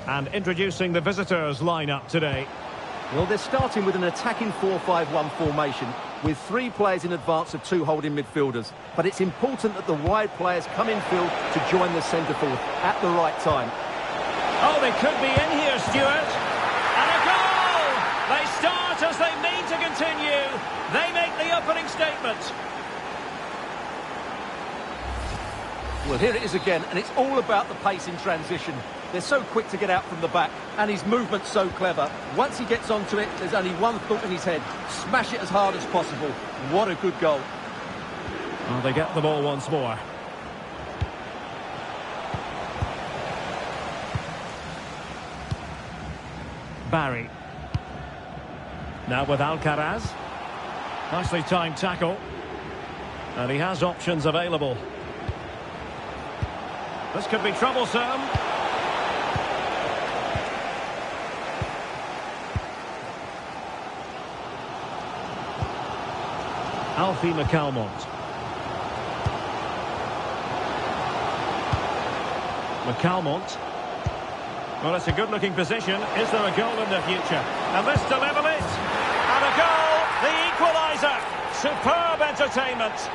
And introducing the visitors' lineup today. Well, they're starting with an attacking 4-5-1 formation with 3 players in advance of 2 holding midfielders. But it's important that the wide players come in field to join the centre forward at the right time. Oh, they could be in here, Stuart. And a goal! They start as they mean to continue. They make the opening statement. Well, here it is again, and it's all about the pace in transition. They're so quick to get out from the back, and his movement's so clever. Once he gets onto it, there's only one thought in his head. Smash it as hard as possible. What a good goal. Well, they get the ball once more. Barry. Now with Alcaraz. Nicely timed tackle. And he has options available. This could be troublesome. Alfie McCalmont. McCalmont. Well, it's a good-looking position. Is there a goal in the future? And this to level it. And a goal! The equaliser! Superb entertainment.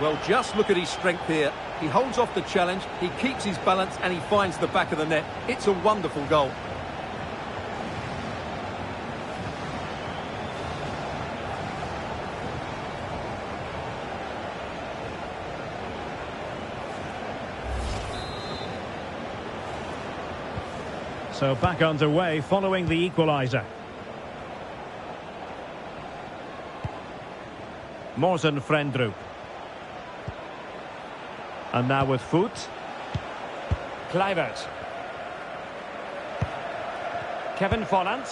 Well, just look at his strength here. He holds off the challenge, he keeps his balance, and he finds the back of the net. It's a wonderful goal. So back underway following the equaliser. Morten Frendrup. And now with Foot. Kluivert. Kevin Volland.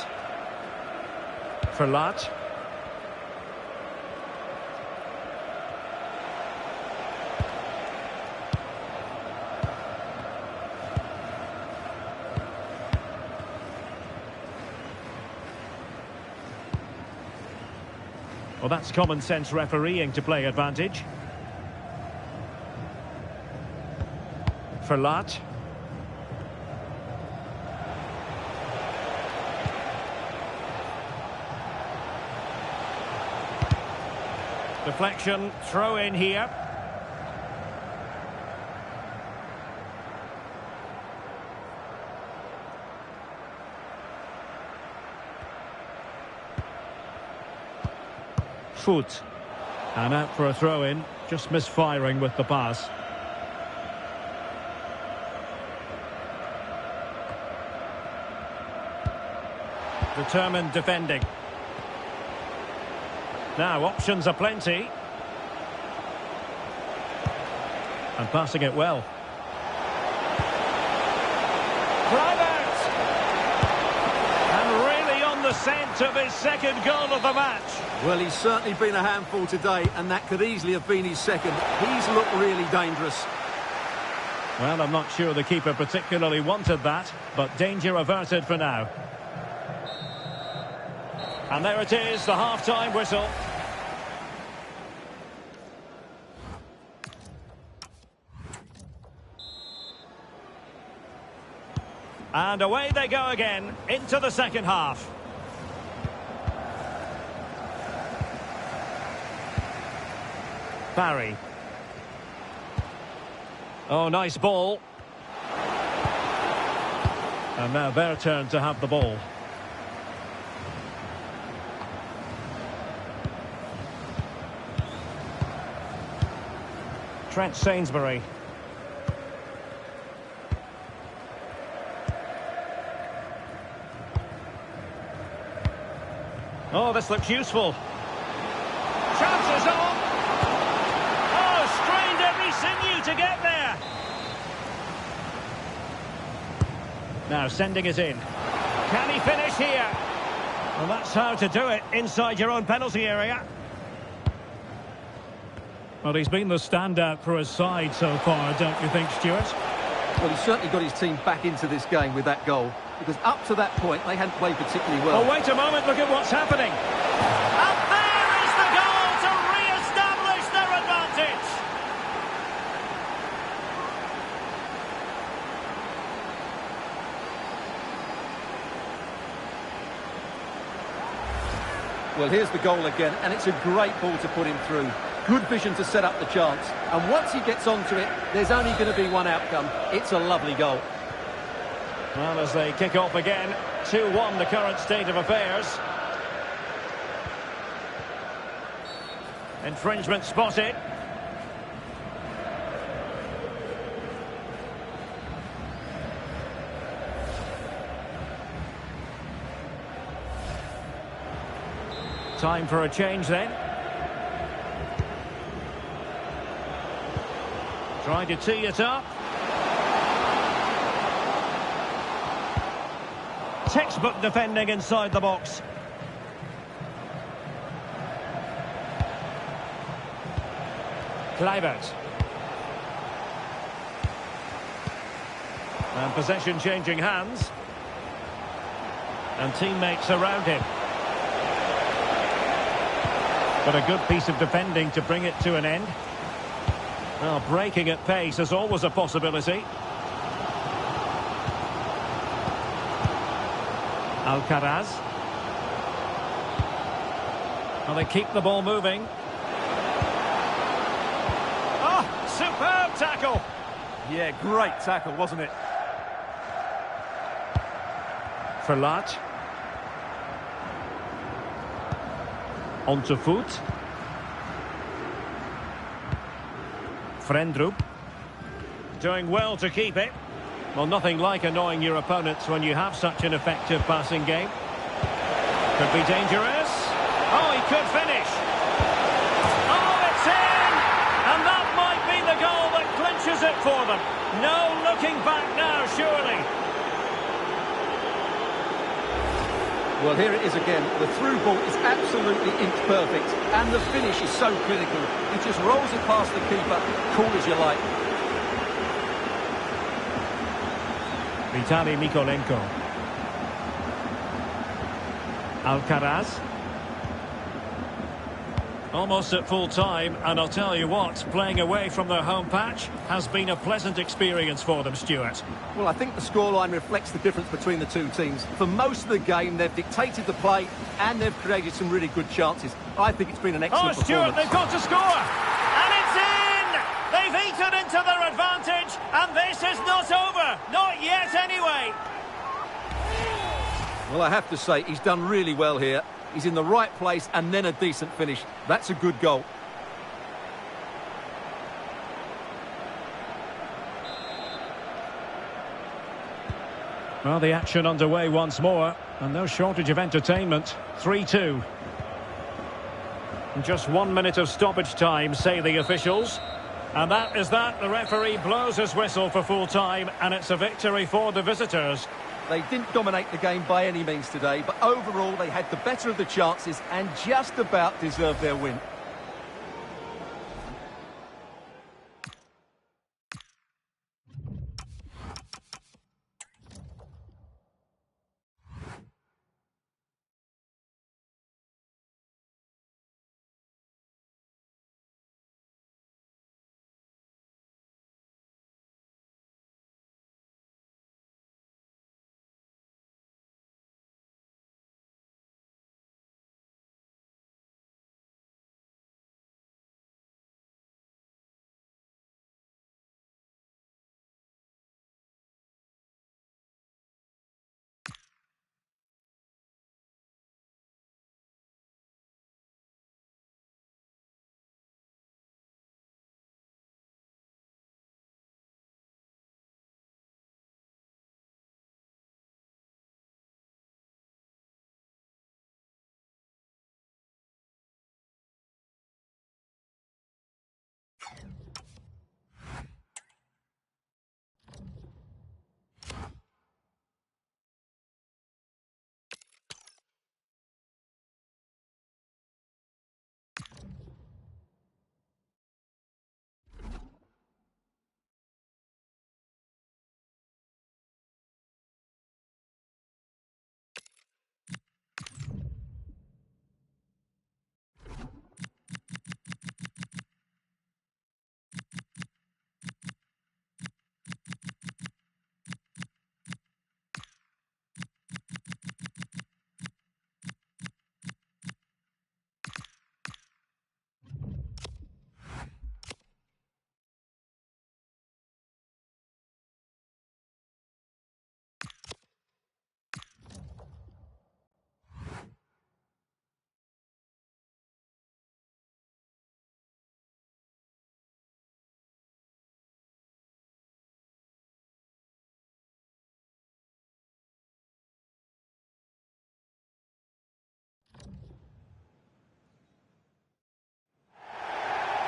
Verlaat. Well, that's common sense refereeing to play advantage. Verlaat. Deflection, throw in here. Foot. And out for a throw in, just misfiring with the pass. Determined defending. Now options are plenty. And passing it well. Kluivert! And really on the scent of his second goal of the match. Well, he's certainly been a handful today, and that could easily have been his second. He's looked really dangerous. Well, I'm not sure the keeper particularly wanted that, but danger averted for now. And there it is, the half-time whistle. And away they go again, into the second half. Barry. Oh, nice ball. And now their turn to have the ball. Trent Sainsbury. Oh, this looks useful. Chances on. Oh, strained every sinew to get there. Now sending it in. Can he finish here? Well, that's how to do it inside your own penalty area. Well, he's been the standout for his side so far, don't you think, Stuart? Well, he's certainly got his team back into this game with that goal, because up to that point, they hadn't played particularly well. Oh, wait a moment, look at what's happening. And there is the goal to re-establish their advantage. Well, here's the goal again, and it's a great ball to put him through. Good vision to set up the chance. And once he gets onto it, there's only going to be one outcome. It's a lovely goal. Well, as they kick off again, 2-1 the current state of affairs. Infringement spotted. Time for a change then. Trying to tee it up. Textbook defending inside the box. Kluivert. And possession changing hands. And teammates around him. But a good piece of defending to bring it to an end. Well, breaking at pace is always a possibility. Alcaraz. Well, they keep the ball moving. Oh, superb tackle. Yeah, great tackle, wasn't it? Verlaat. Onto foot. Frendrup. Doing well to keep it. Well, nothing like annoying your opponents when you have such an effective passing game. Could be dangerous. Oh, he could finish. Oh, it's in! And that might be the goal that clinches it for them. No looking back now, surely. Well, here it is again. The through ball is absolutely inch perfect, and the finish is so clinical. He just rolls it past the keeper, cool as you like. Vitaly Mikolenko. Alcaraz. Almost at full time, and I'll tell you what, playing away from their home patch has been a pleasant experience for them, Stuart. Well, I think the scoreline reflects the difference between the two teams. For most of the game, they've dictated the play, and they've created some really good chances. I think it's been an excellent Stuart, performance. they've got to score! And it's in! They've eaten into their advantage, and this is not over. Not yet, anyway. Well, I have to say, he's done really well here. He's in the right place and then a decent finish. That's a good goal. Well, the action underway once more, and no shortage of entertainment. 3-2. Just 1 minute of stoppage time, say the officials. And that is that. The referee blows his whistle for full time, and it's a victory for the visitors. They didn't dominate the game by any means today, but overall they had the better of the chances and just about deserved their win.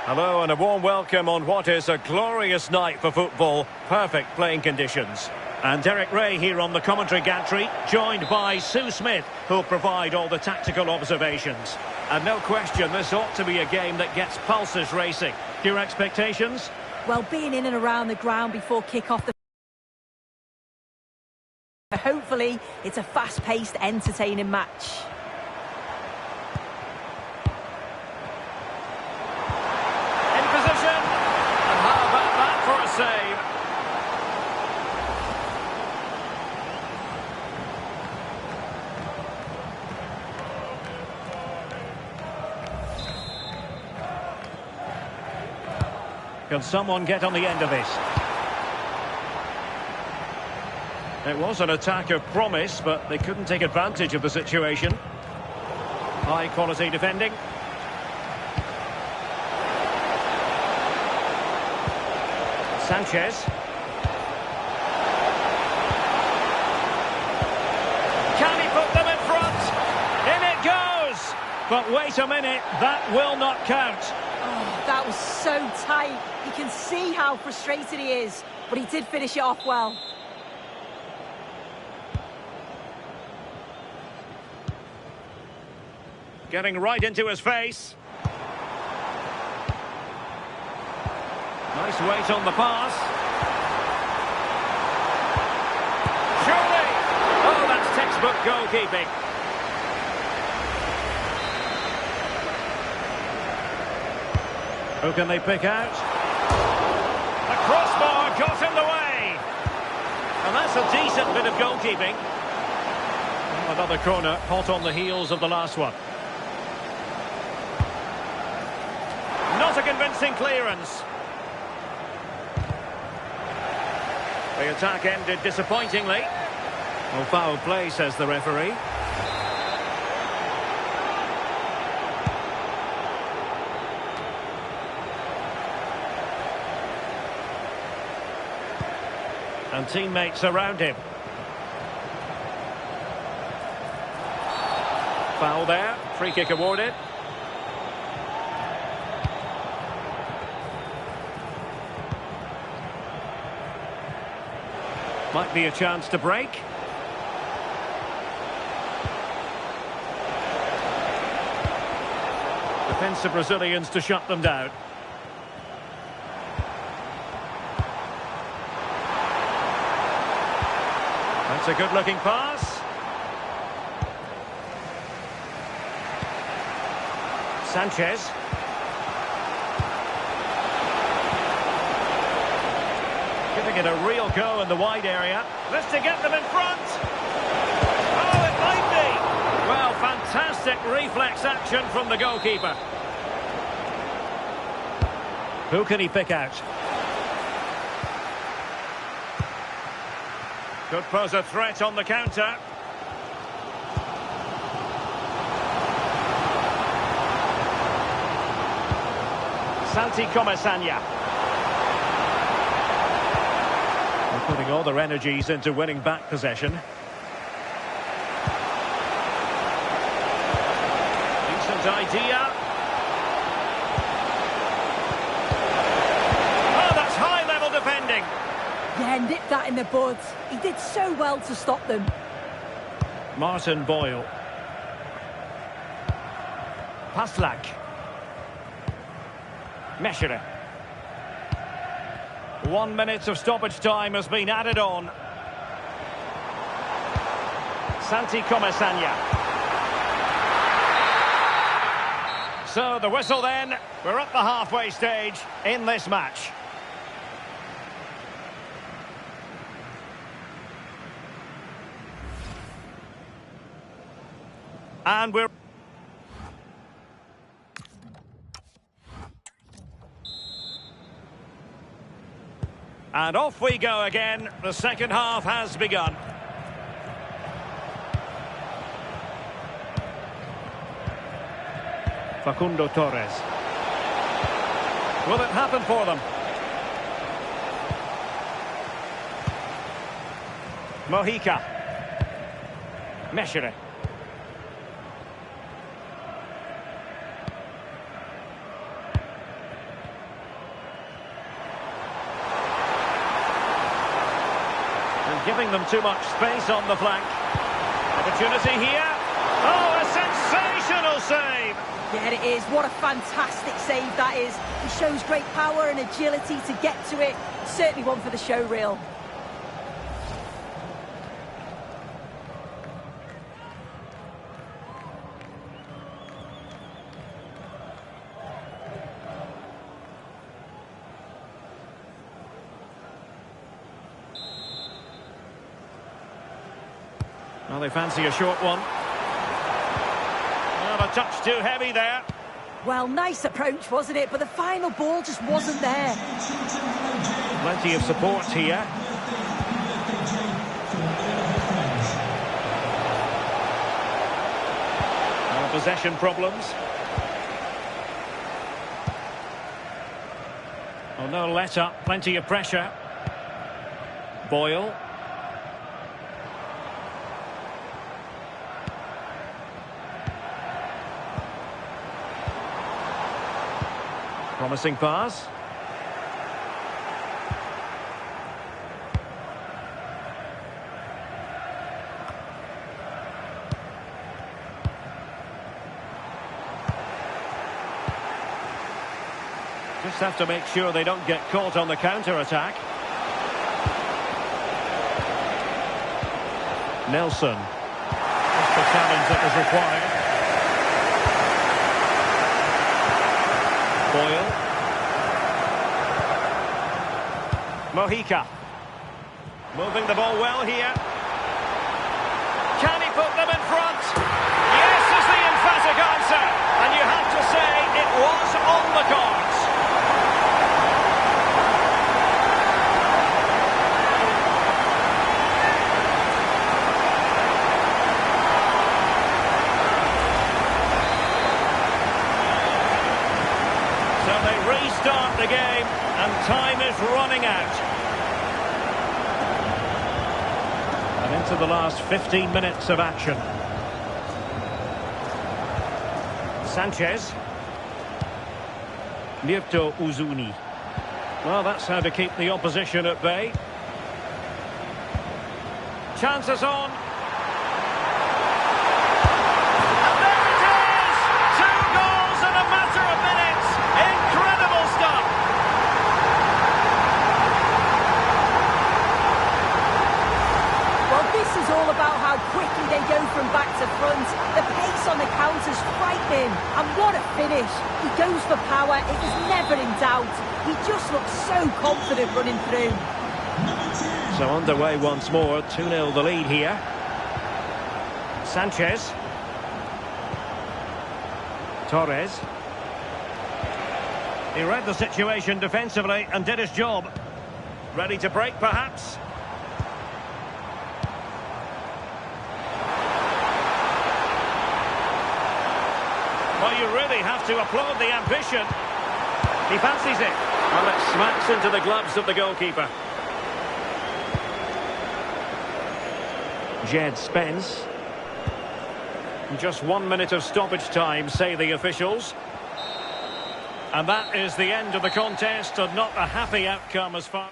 Hello and a warm welcome on what is a glorious night for football. Perfect playing conditions. And Derek Ray here on the commentary gantry, joined by Sue Smith, who'll provide all the tactical observations. And no question, this ought to be a game that gets pulses racing. Your expectations? Well, being in and around the ground before kick-off, hopefully it's a fast-paced, entertaining match. Save. Can someone get on the end of this? It was an attack of promise, but they couldn't take advantage of the situation. High quality defending. Sanchez. Can he put them in front? In it goes! But wait a minute, that will not count. Oh, that was so tight. You can see how frustrated he is, but he did finish it off well. Getting right into his face. Nice weight on the pass. Surely! Oh, that's textbook goalkeeping. Who can they pick out? The crossbar got in the way. And that's a decent bit of goalkeeping. Another corner, hot on the heels of the last one. Not a convincing clearance. The attack ended disappointingly. Well, foul play, says the referee. And teammates around him. Foul there. Free kick awarded. Might be a chance to break. Defensive Brazilians to shut them down. That's a good-looking pass. Sanchez. Giving it a real go in the wide area. This to get them in front. Oh, it might be. Well, fantastic reflex action from the goalkeeper. Who can he pick out? Could pose a threat on the counter. Santi Comesaña. Putting all their energies into winning back possession. Decent idea. Oh, that's high-level defending. Yeah, nipped that in the bud. He did so well to stop them. Martin Boyle. Paslak. Meshere. 1 minute of stoppage time has been added on. Santi Comesaña. So the whistle then. We're at the halfway stage in this match. And we're... And off we go again. The second half has begun. Facundo Torres. Will it happen for them? Mojica. Meshere. giving them too much space on the flank. Opportunity here. Oh, a sensational save! Yeah, it is. What a fantastic save that is. He shows great power and agility to get to it. Certainly one for the show reel. Well, they fancy a short one. Oh, a touch too heavy there. Well, nice approach, wasn't it? But the final ball just wasn't there. Plenty of support here. Possession problems. Oh, no let up. Plenty of pressure. Boyle. Promising pass. Just have to make sure they don't get caught on the counter-attack. Nelson. Just the challenge that was required. Boyle. Mojica. Moving the ball well here. Can he put them in front? Yes is the emphatic answer. And you have to say it was on the cards. So they restart the game, and time is running out. And into the last 15 minutes of action. Sanchez. Mirto Uzuni. Well, that's how to keep the opposition at bay. Chances on. All about how quickly they go from back to front. The pace on the counter's frightening. And what a finish. He goes for power. It was never in doubt. He just looks so confident running through. So underway once more. 2-0 the lead here. Sanchez. Torres. He read the situation defensively and did his job. Ready to break, perhaps? Well, you really have to applaud the ambition. He fancies it. Well, it smacks into the gloves of the goalkeeper. Jed Spence. Just 1 minute of stoppage time, say the officials. And that is the end of the contest, and not a happy outcome as far...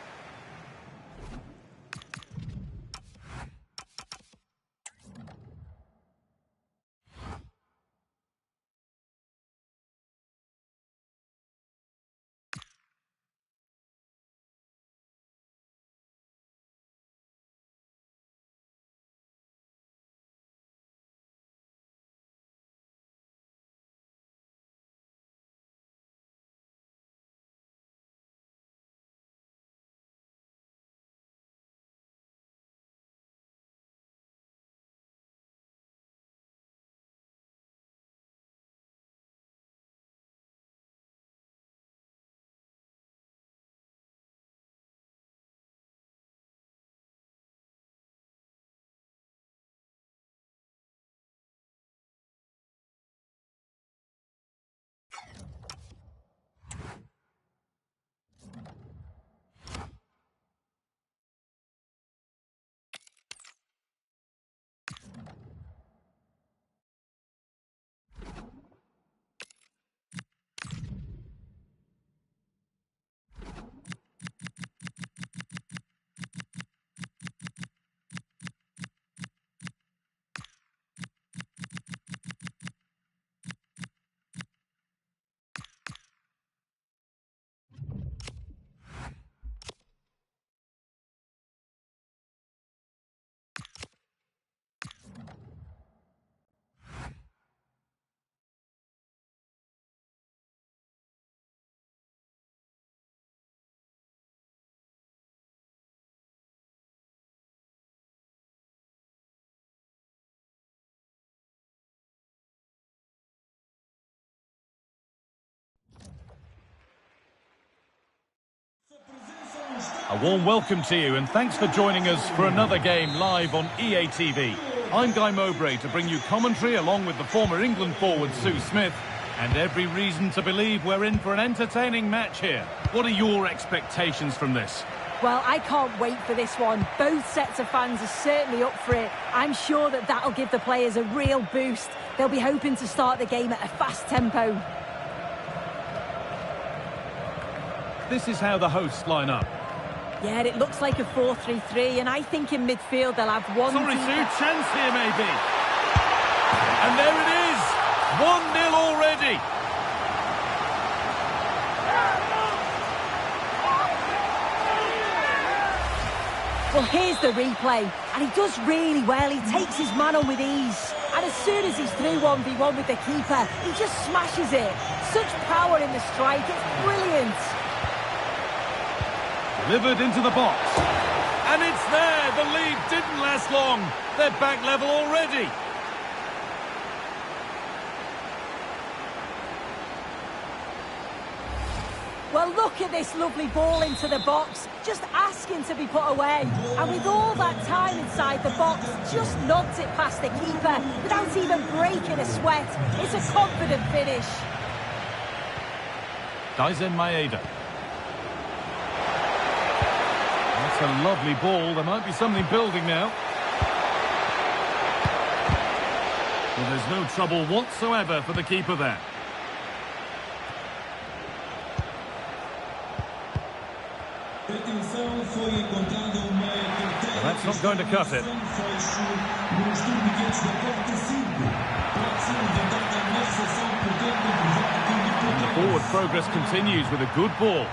A warm welcome to you and thanks for joining us for another game live on EA TV. I'm Guy Mowbray to bring you commentary along with the former England forward Sue Smith, and every reason to believe we're in for an entertaining match here. What are your expectations from this? Well, I can't wait for this one. Both sets of fans are certainly up for it. I'm sure that that'll give the players a real boost. They'll be hoping to start the game at a fast tempo. This is how the hosts line up. Yeah, it looks like a 4-3-3, and I think in midfield they'll have one... Sorry, Sue, chance here maybe. And there it is! 1-0 already! Well, here's the replay, and he does really well. He takes his man on with ease. And as soon as he's through 1v1 with the keeper, he just smashes it. Such power in the strike, it's brilliant. Delivered into the box. And it's there! The lead didn't last long. They're back level already. Well, look at this lovely ball into the box, just asking to be put away. And with all that time inside the box, just nods it past the keeper without even breaking a sweat. It's a confident finish. Daizen Maeda. That's a lovely ball. There might be something building now. Well, there's no trouble whatsoever for the keeper there. Well, that's not going to cut it. And the forward progress continues with a good ball.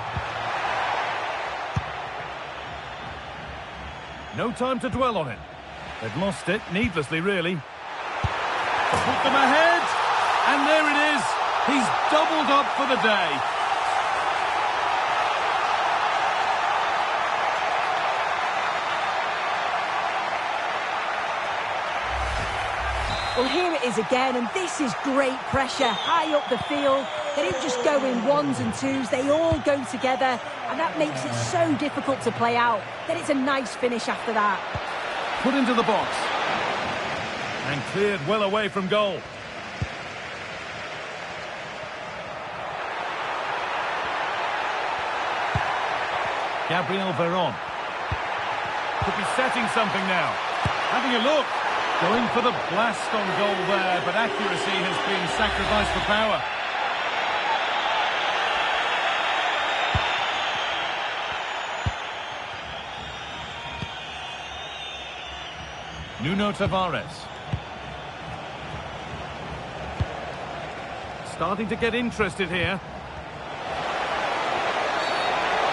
No time to dwell on it. They've lost it, needlessly really. Put them ahead! And there it is! He's doubled up for the day. Well, here it is again, and this is great pressure, high up the field. They don't just go in ones and twos, they all go together, and that makes it so difficult to play out. Then it's a nice finish after that. Put into the box. And cleared well away from goal. Gabriel Veron. Could be setting something now. Having a look. Going for the blast on goal there, but accuracy has been sacrificed for power. Nuno Tavares. Starting to get interested here.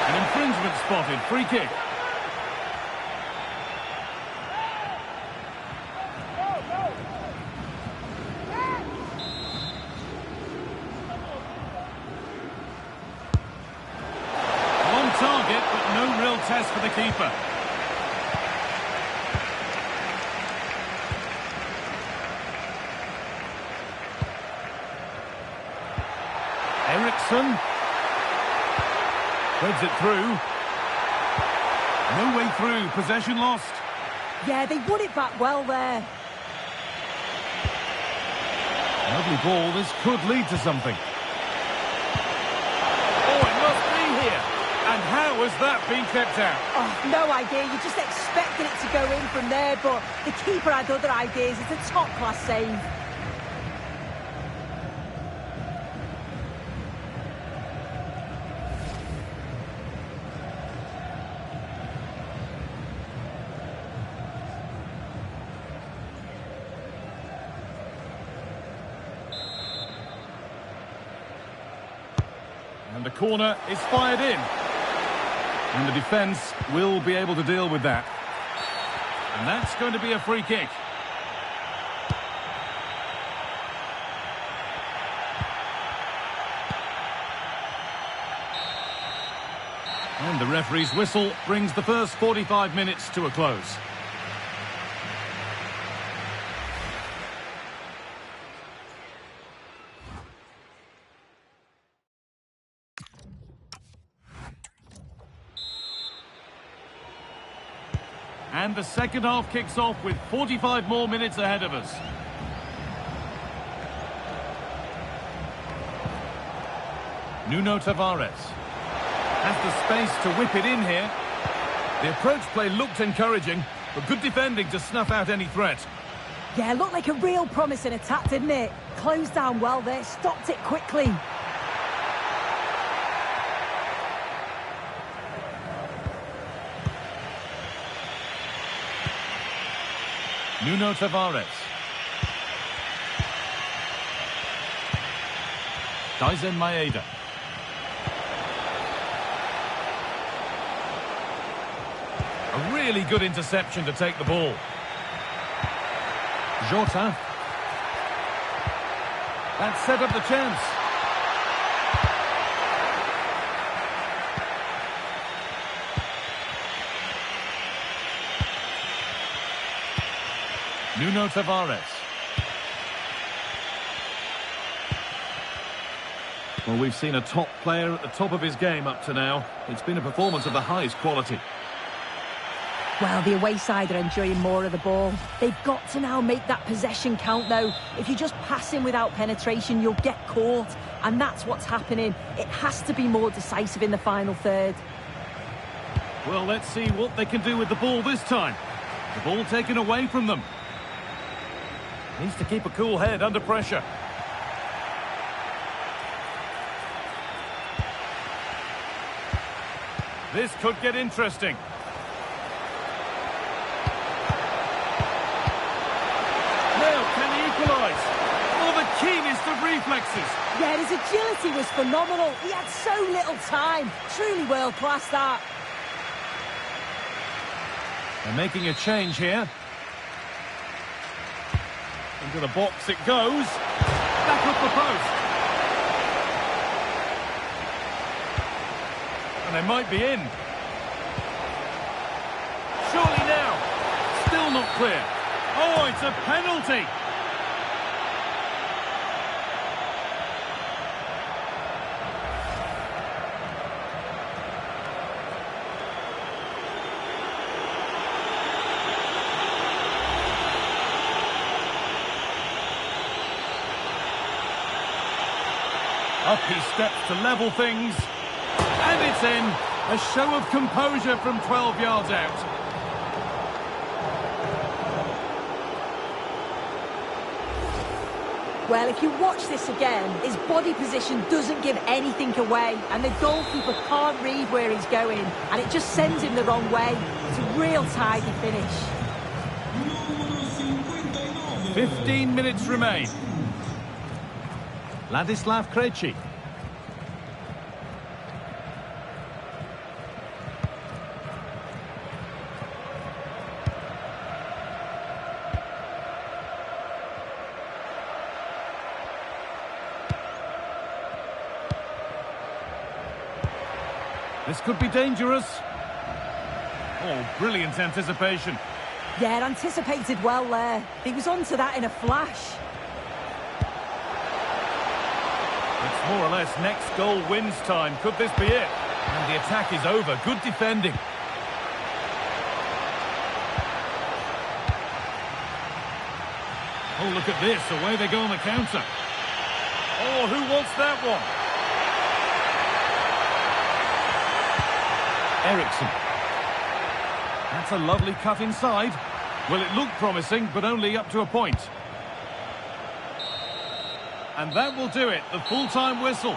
An infringement spotted, free kick. Target, but no real test for the keeper. Eriksson. Threads it through. No way through, possession lost. Yeah, they won it back well there. Lovely ball, this could lead to something. Oh, it must be here. And how has that been kept out? Oh, no idea. You just expected it to go in from there, but the keeper had other ideas. It's a top-class save. And the corner is fired in. And the defence will be able to deal with that. And that's going to be a free kick. And the referee's whistle brings the first 45 minutes to a close. And the second half kicks off with 45 more minutes ahead of us. Nuno Tavares has the space to whip it in here. The approach play looked encouraging, but good defending to snuff out any threat. Yeah, looked like a real promising attack, didn't it? Closed down well there, stopped it quickly. Nuno Tavares. Daisen Maeda. A really good interception to take the ball. Jota. That set up the chance. Nuno Tavares. Well, we've seen a top player at the top of his game up to now. It's been a performance of the highest quality. Well, the away side are enjoying more of the ball. They've got to now make that possession count, though. If you're just passing without penetration, you'll get caught. And that's what's happening. It has to be more decisive in the final third. Well, let's see what they can do with the ball this time. The ball taken away from them. Needs to keep a cool head under pressure. This could get interesting. Now, can he equalise? Oh, the keenest of reflexes. Yeah, his agility was phenomenal. He had so little time. Truly world-class, that. They're making a change here. Into the box it goes. Back up the post. And they might be in. Surely now. Still not clear. Oh, it's a penalty. Up he steps to level things. And it's in. A show of composure from 12 yards out. Well, if you watch this again, his body position doesn't give anything away, and the goalkeeper can't read where he's going, and it just sends him the wrong way. It's a real tidy finish. 15 minutes remain. Ladislav Krejci. This could be dangerous. Oh, brilliant anticipation. Yeah, anticipated well there. He was onto that in a flash. It's more or less next goal wins time. Could this be it? And the attack is over. Good defending. Oh, look at this. Away they go on the counter. Oh, who wants that one? Eriksson. That's a lovely cut inside. Well, it looked promising, but only up to a point. And that will do it. The full-time whistle.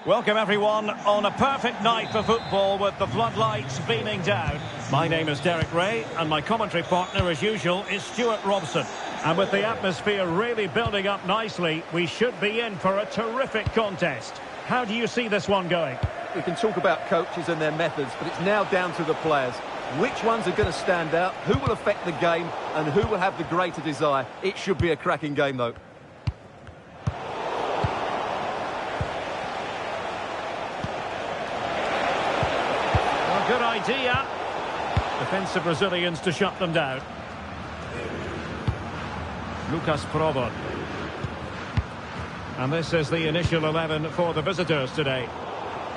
Welcome everyone on a perfect night for football with the floodlights beaming down. My name is Derek Ray and my commentary partner as usual is Stuart Robson. And with the atmosphere really building up nicely, we should be in for a terrific contest. How do you see this one going? We can talk about coaches and their methods, but it's now down to the players. Which ones are going to stand out, who will affect the game and who will have the greater desire? It should be a cracking game though. Good idea. Defensive Brazilians to shut them down. Lucas Provo. And this is the initial 11 for the visitors today.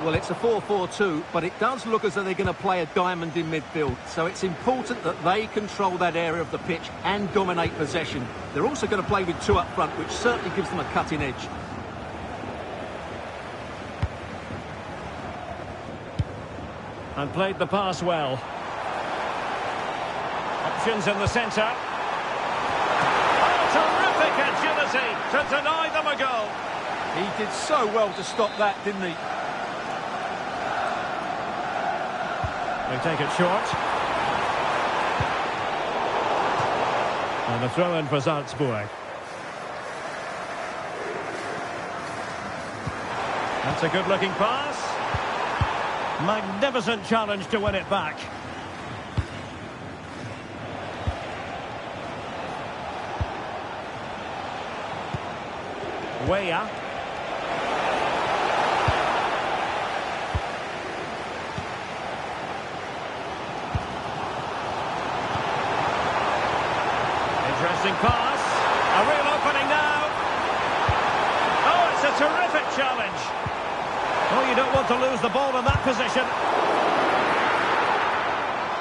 Well, it's a 4-4-2, but it does look as though they're going to play a diamond in midfield. So it's important that they control that area of the pitch and dominate possession. They're also going to play with two up front, which certainly gives them a cutting edge. And played the pass well. Options in the centre. Oh, terrific agility to deny them a goal. He did so well to stop that, didn't he? They take it short. And a throw-in for Salzburg. That's a good-looking pass. Magnificent challenge to win it back. Weah. Interesting pass. A real opening now. Oh, it's a terrific challenge. Oh, you don't want to lose the ball in that position.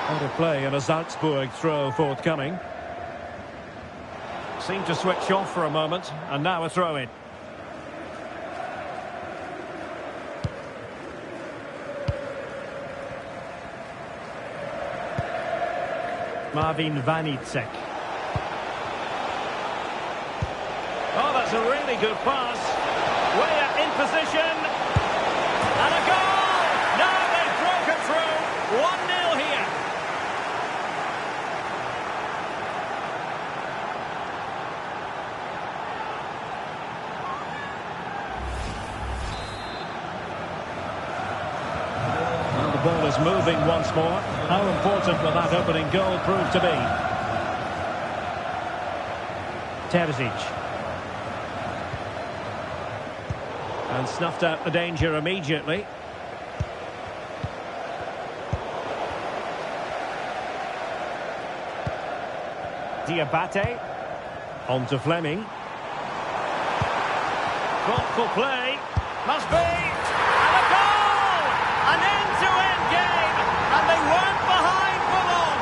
Out of play and a Salzburg throw forthcoming. Seemed to switch off for a moment, and now a throw-in. Marvin Vanitsek. Oh, that's a really good pass. Weah in position. And a goal! Now they've broken through. 1-0 here. And the ball is moving once more. How important will that opening goal prove to be? Terzic. And snuffed out the danger immediately. Diabate. On to Fleming. Thoughtful play. Must be. And a goal! An end-to-end game. And they weren't behind for long.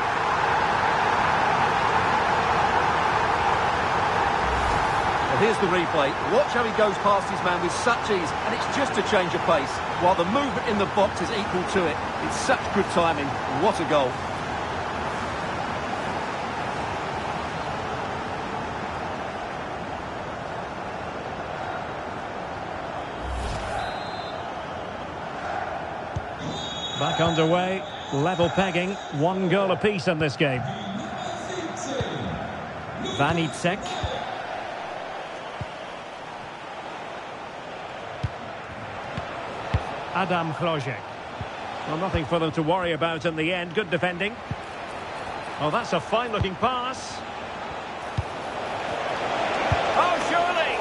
Well, here's the replay. Watch how he goes past his man with such ease, and it's just a change of pace, while the movement in the box is equal to it. It's such good timing. What a goal. Back underway, level pegging, 1 goal apiece in this game. Vanitsek. Adam Hrojek. Well, nothing for them to worry about in the end. Good defending. Oh, that's a fine-looking pass. Oh, surely!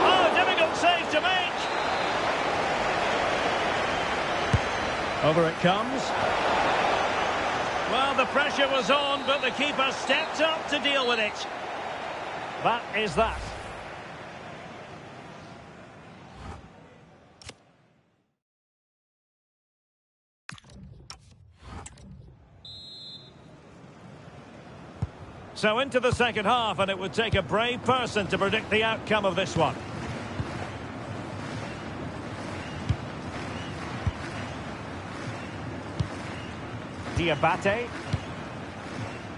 Oh, difficult save to make! Over it comes. Well, the pressure was on, but the keeper stepped up to deal with it. That is that. So into the second half, and it would take a brave person to predict the outcome of this one. Diabate.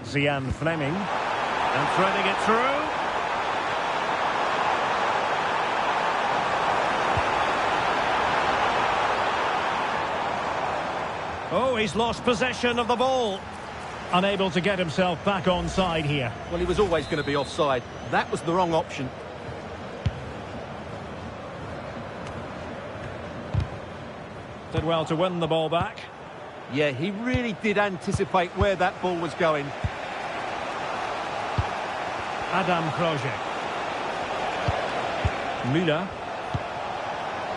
Zian Fleming. And threading it through. Oh, he's lost possession of the ball. Unable to get himself back on side here. Well, he was always going to be offside. That was the wrong option. Did well to win the ball back. Yeah, he really did anticipate where that ball was going. Adam Krojek. Müller.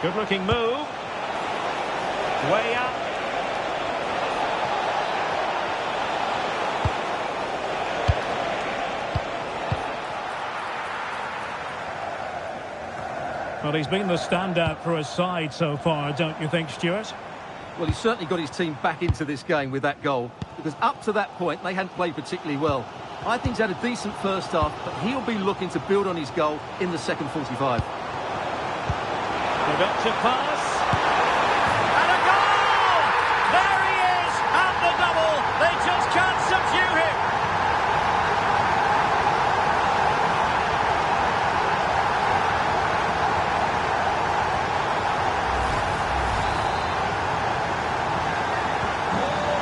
Good-looking move. Way up. Well, he's been the standout for his side so far, don't you think, Stuart? Well, he's certainly got his team back into this game with that goal, because up to that point, they hadn't played particularly well. I think he's had a decent first half, but he'll be looking to build on his goal in the second 45. Productive pass. And a goal! There he is, at the double. They just can't subdue him.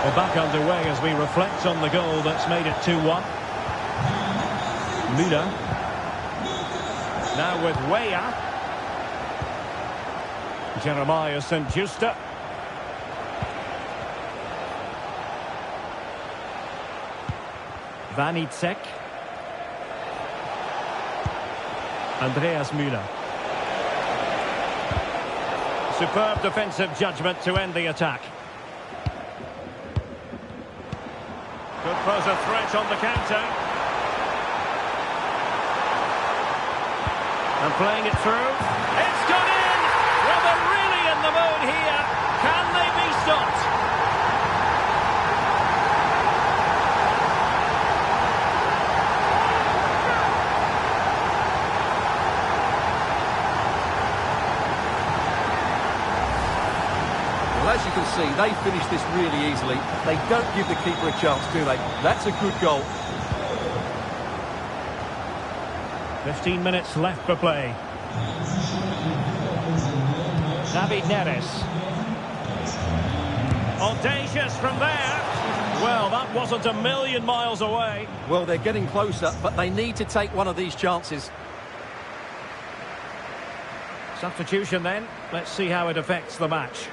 We're back underway as we reflect on the goal that's made it 2-1. Müller. Now with Weah. Jeremiah St. Justa. Van Itzek. Andreas Müller. Superb defensive judgment to end the attack. Could pose a threat on the counter. And playing it through. It's gone in! Well, they're really in the mood here. Can they be stopped? Well, as you can see, they finish this really easily. They don't give the keeper a chance, do they? That's a good goal. 15 minutes left for play. David Neres. Audacious from there. Well, that wasn't a million miles away. Well, they're getting closer, but they need to take one of these chances. Substitution then. Let's see how it affects the match.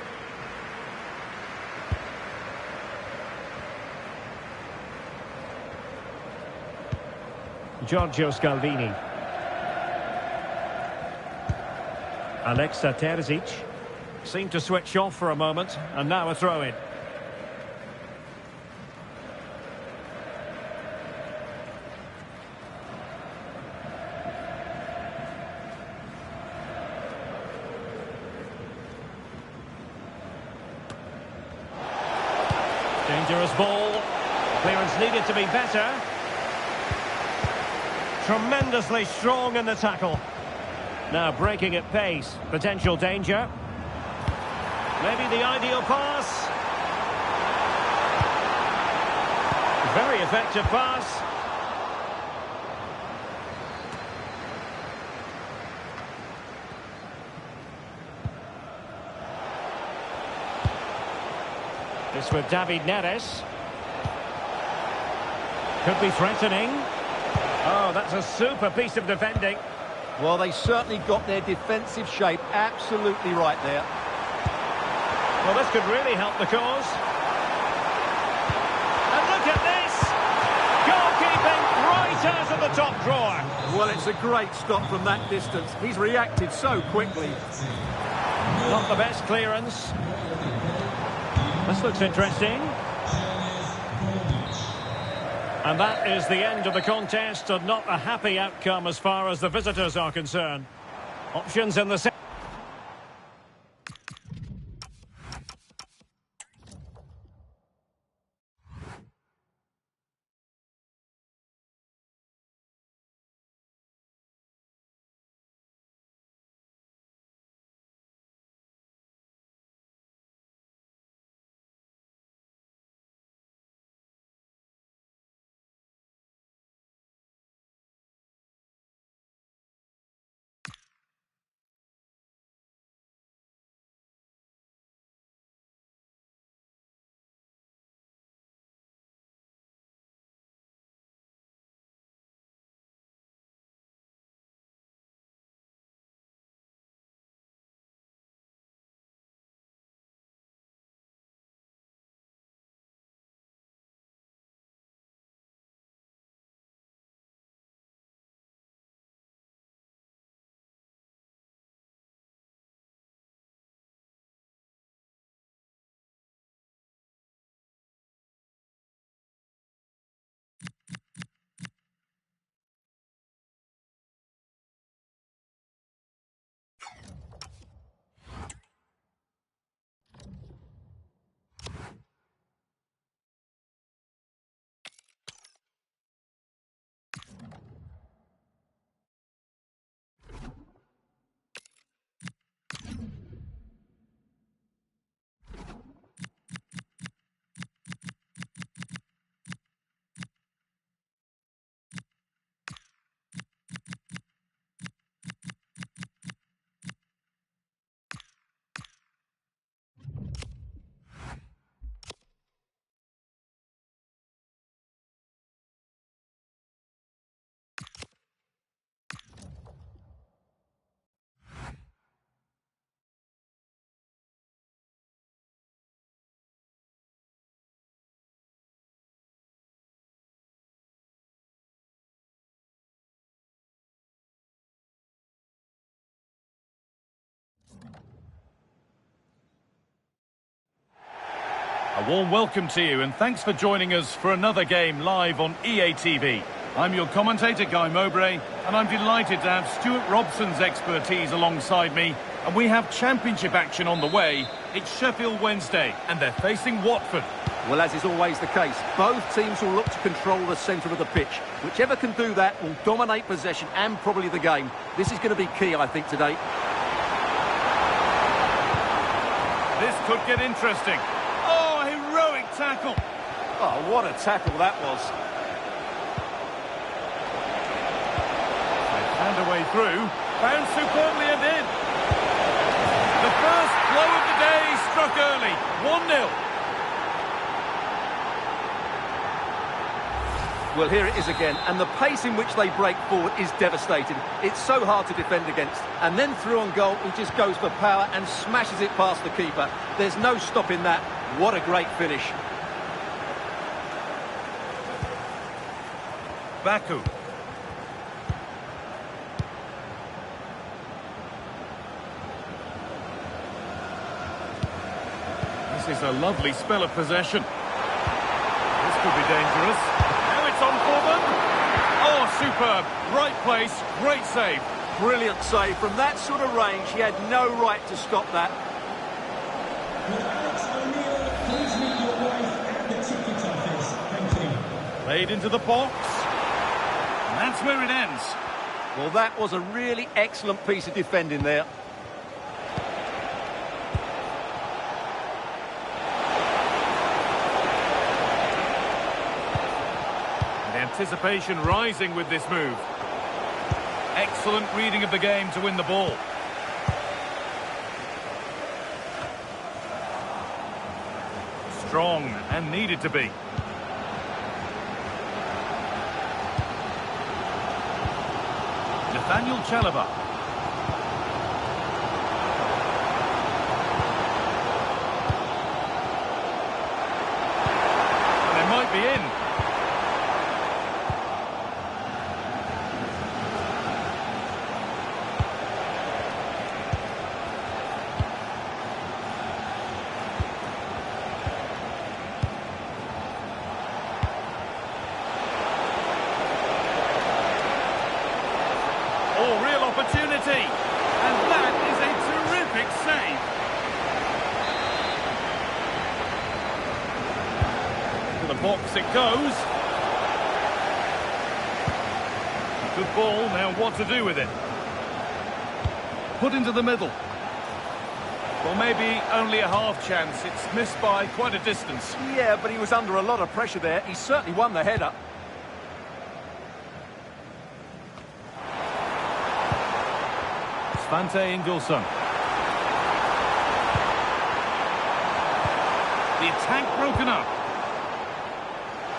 Giorgio Scalvini. Alexa Terzic seemed to switch off for a moment, and now a throw-in. Dangerous ball. Clearance needed to be better. Tremendously strong in the tackle. Now breaking at pace. Potential danger. Maybe the ideal pass. Very effective pass. This with David Neres. Could be threatening. Oh, that's a super piece of defending. Well, they certainly got their defensive shape absolutely right there. Well, this could really help the cause. And look at this! Goalkeeping right out of the top drawer. Well, it's a great stop from that distance. He's reacted so quickly. Not the best clearance. This looks interesting. And that is the end of the contest, and not a happy outcome as far as the visitors are concerned. Options in the A warm welcome to you and thanks for joining us for another game live on EA TV. I'm your commentator, Guy Mowbray, and I'm delighted to have Stuart Robson's expertise alongside me. And we have championship action on the way. It's Sheffield Wednesday, and they're facing Watford. Well, as is always the case, both teams will look to control the centre of the pitch. Whichever can do that will dominate possession and probably the game. This is going to be key, I think, today. This could get interesting. Oh, heroic tackle. Oh, what a tackle that was. And a way through, found superbly and in. The first blow of the day struck early, 1-0. Well, here it is again, and the pace in which they break forward is devastating. It's so hard to defend against. And then through on goal, he just goes for power and smashes it past the keeper. There's no stopping that. What a great finish. Baku. This is a lovely spell of possession. This could be dangerous. Now it's on for them. Oh, superb. Right place, great save. Brilliant save. From that sort of range, he had no right to stop that. Alex O'Neill, please meet your wife at the ticket office. Thank you. Played into the box. And that's where it ends. Well, that was a really excellent piece of defending there. Anticipation rising with this move. Excellent reading of the game to win the ball. Strong and needed to be. Nathaniel Chalobah. They might be in. Oh, real opportunity. And that is a terrific save. To the box it goes. Good ball, now what to do with it? Put into the middle. Well, maybe only a half chance. It's missed by quite a distance. Yeah, but he was under a lot of pressure there. He certainly won the header. Svante Ingolson. The attack broken up.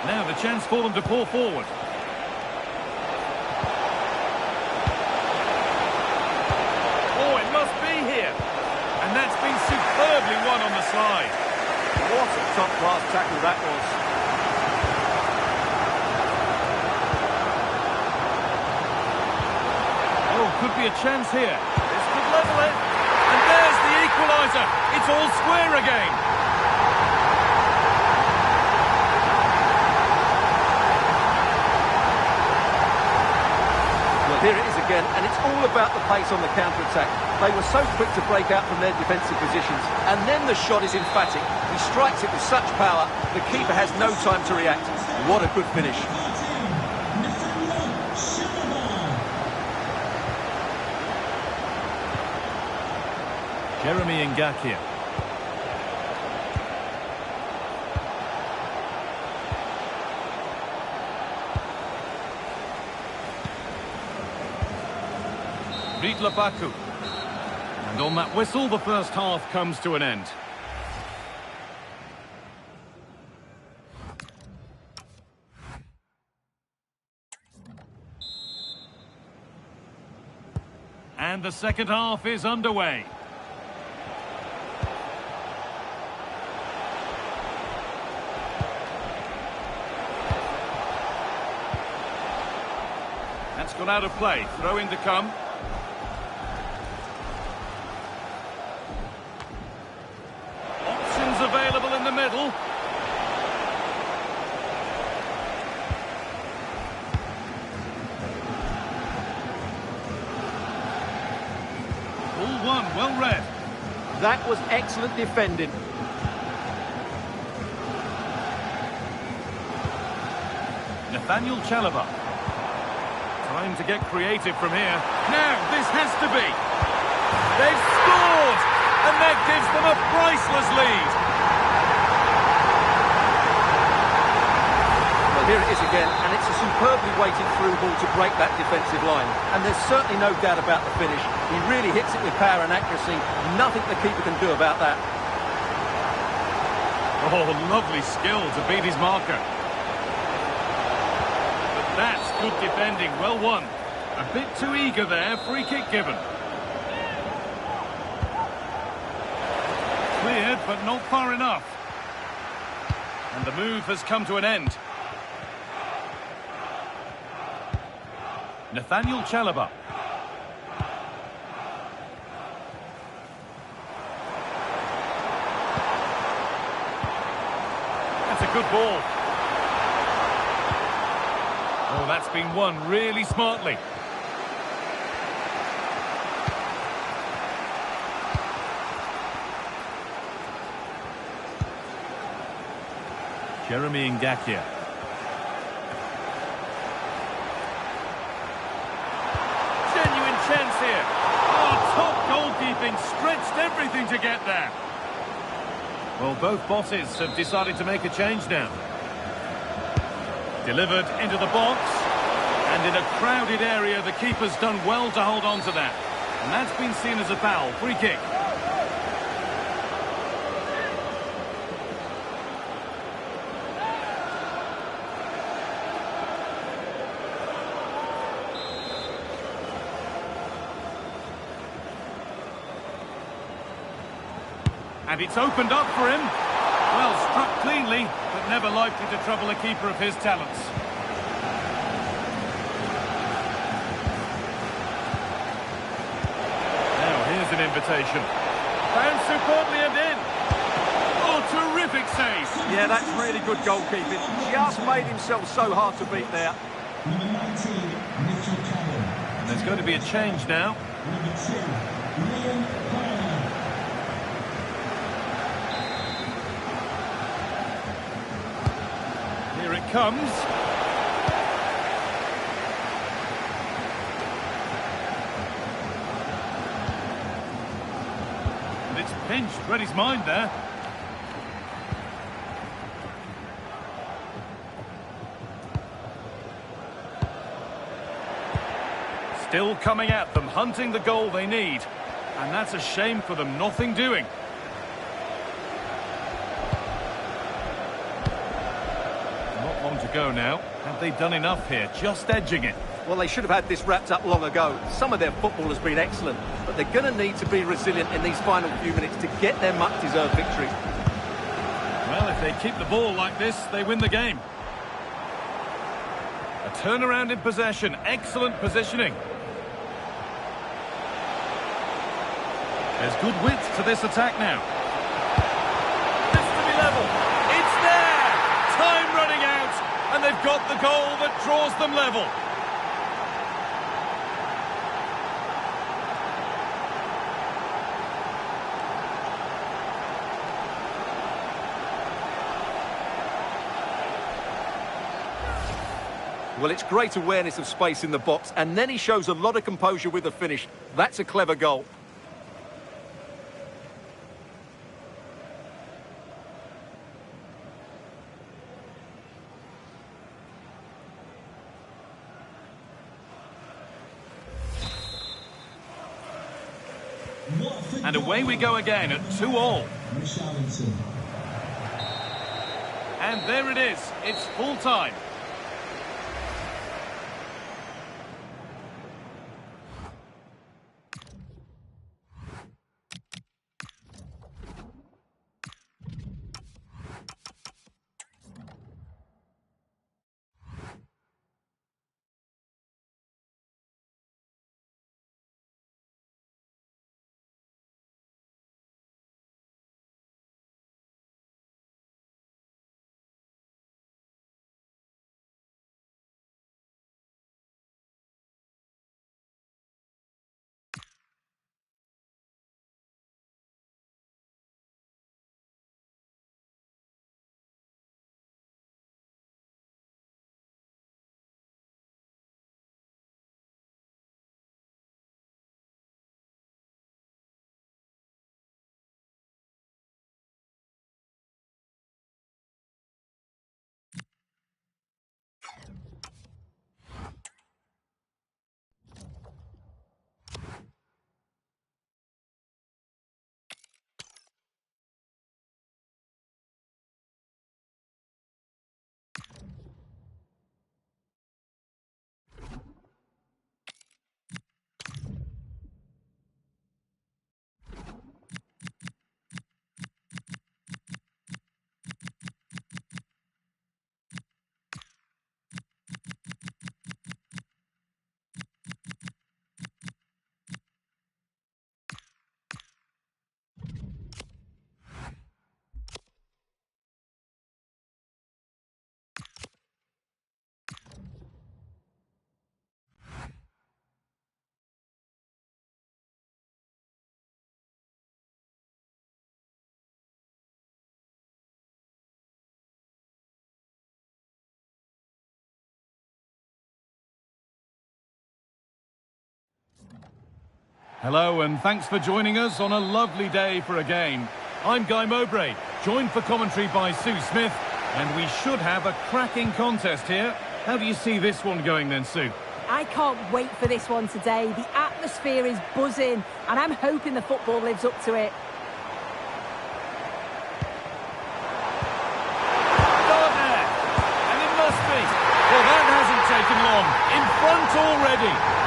Now the chance for them to pour forward. Oh, it must be here. And that's been superbly won on the side. What a top-class tackle that was. Oh, could be a chance here. This could level it. And there's the equaliser. It's all square again. Well, here it is again, and it's all about the pace on the counter-attack. They were so quick to break out from their defensive positions. And then the shot is emphatic. He strikes it with such power, the keeper has no time to react. What a good finish. Jeremy Ngakia. Ridla Baku. And on that whistle, the first half comes to an end. And the second half is underway. That's gone out of play. Throw in to come. middle. All one, well read. That was excellent defending. Nathaniel Chalobah. Time to get creative from here. Now, this has to be. They've scored! And that gives them a priceless lead. Well, here it is again, and it's a superbly weighted through ball to break that defensive line. And there's certainly no doubt about the finish. He really hits it with power and accuracy. Nothing the keeper can do about that. Oh, lovely skill to beat his marker. But that's good defending, well won. A bit too eager there, free kick given. Cleared, but not far enough. And the move has come to an end. Nathaniel Chalobah. That's a good ball. Oh, that's been won really smartly. Jeremy Ngakia. Genuine chance here. Oh, top goalkeeping, stretched everything to get there. Well, both bosses have decided to make a change now. Delivered into the box. And in a crowded area, the keeper's done well to hold on to that. And that's been seen as a foul. Free kick. And it's opened up for him. Well, struck cleanly, but never likely to trouble a keeper of his talents. Now, here's an invitation. Found superbly and in. Oh, terrific save. Yeah, that's really good goalkeeping. Just made himself so hard to beat there. Number 19, Mitchell Callum. And there's going to be a change now. Number 2, Liam Harley. Here it comes. And it's pinched, read his mind there. Still coming at them, hunting the goal they need. And that's a shame for them, nothing doing. Not long to go now. Have they done enough here? Just edging it. Well, they should have had this wrapped up long ago. Some of their football has been excellent, but they're going to need to be resilient in these final few minutes to get their much-deserved victory. Well, if they keep the ball like this, they win the game. A turnaround in possession. Excellent positioning. There's good width to this attack now. This to be level. It's there! Time running out, and they've got the goal that draws them level. Well, it's great awareness of space in the box, and then he shows a lot of composure with the finish. That's a clever goal. And away we go again at 2-2. And there it is. It's full time. Hello and thanks for joining us on a lovely day for a game. I'm Guy Mowbray, joined for commentary by Sue Smith, and we should have a cracking contest here. How do you see this one going then, Sue? I can't wait for this one today. The atmosphere is buzzing, and I'm hoping the football lives up to it. And it must be. Well, that hasn't taken long. In front already.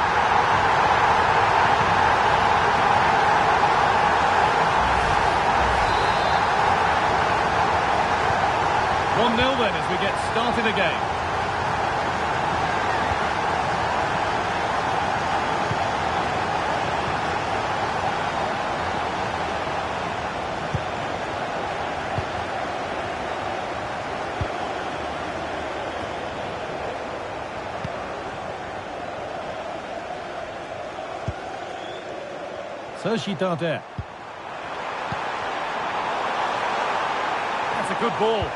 1-0 then as we get started again. Sergi Darder. That's a good ball.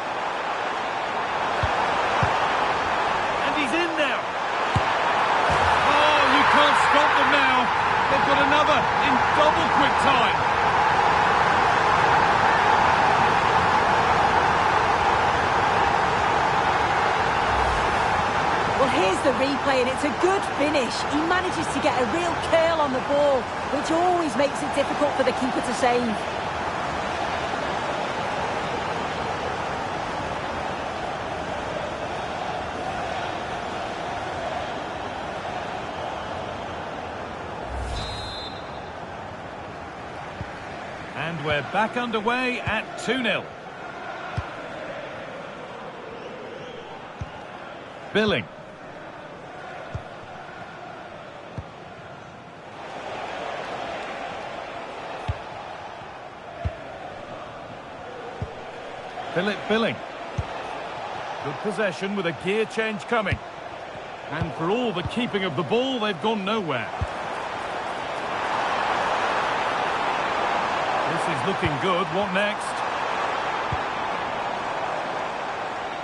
Can't stop them now. They've got another in double quick time. Well, here's the replay, and it's a good finish. He manages to get a real curl on the ball, which always makes it difficult for the keeper to save. And we're back underway at 2-0. Billing. Philip Billing. Good possession with a gear change coming. And for all the keeping of the ball, they've gone nowhere. This is looking good. What next?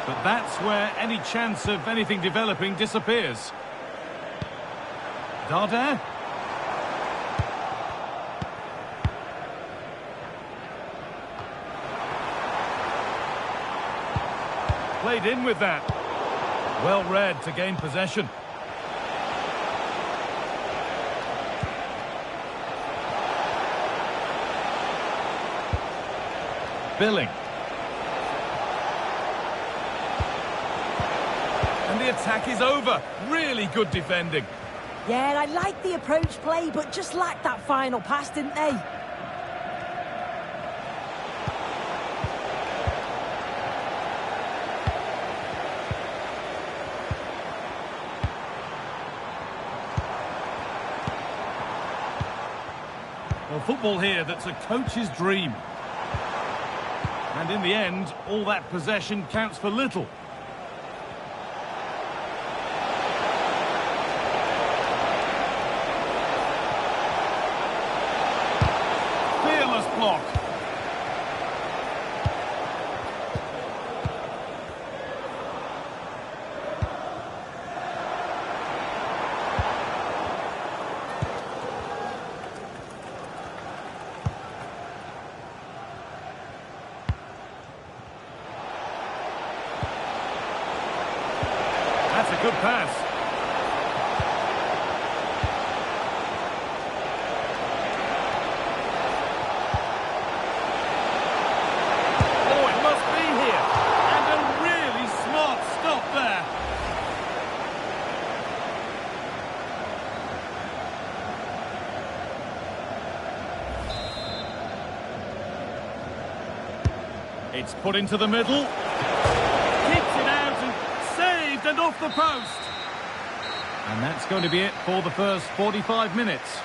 But that's where any chance of anything developing disappears. Darder. Played in with that. Well read to gain possession. Billing. And the attack is over. Really good defending. Yeah, I like the approach play, but just lacked that final pass, didn't they? Well, football here that's a coach's dream. And in the end, all that possession counts for little. Fearless block. That's a good pass. Oh, it must be here. And a really smart stop there. It's put into the middle. Keeps it out and saved and off the post. And that's going to be it for the first 45 minutes.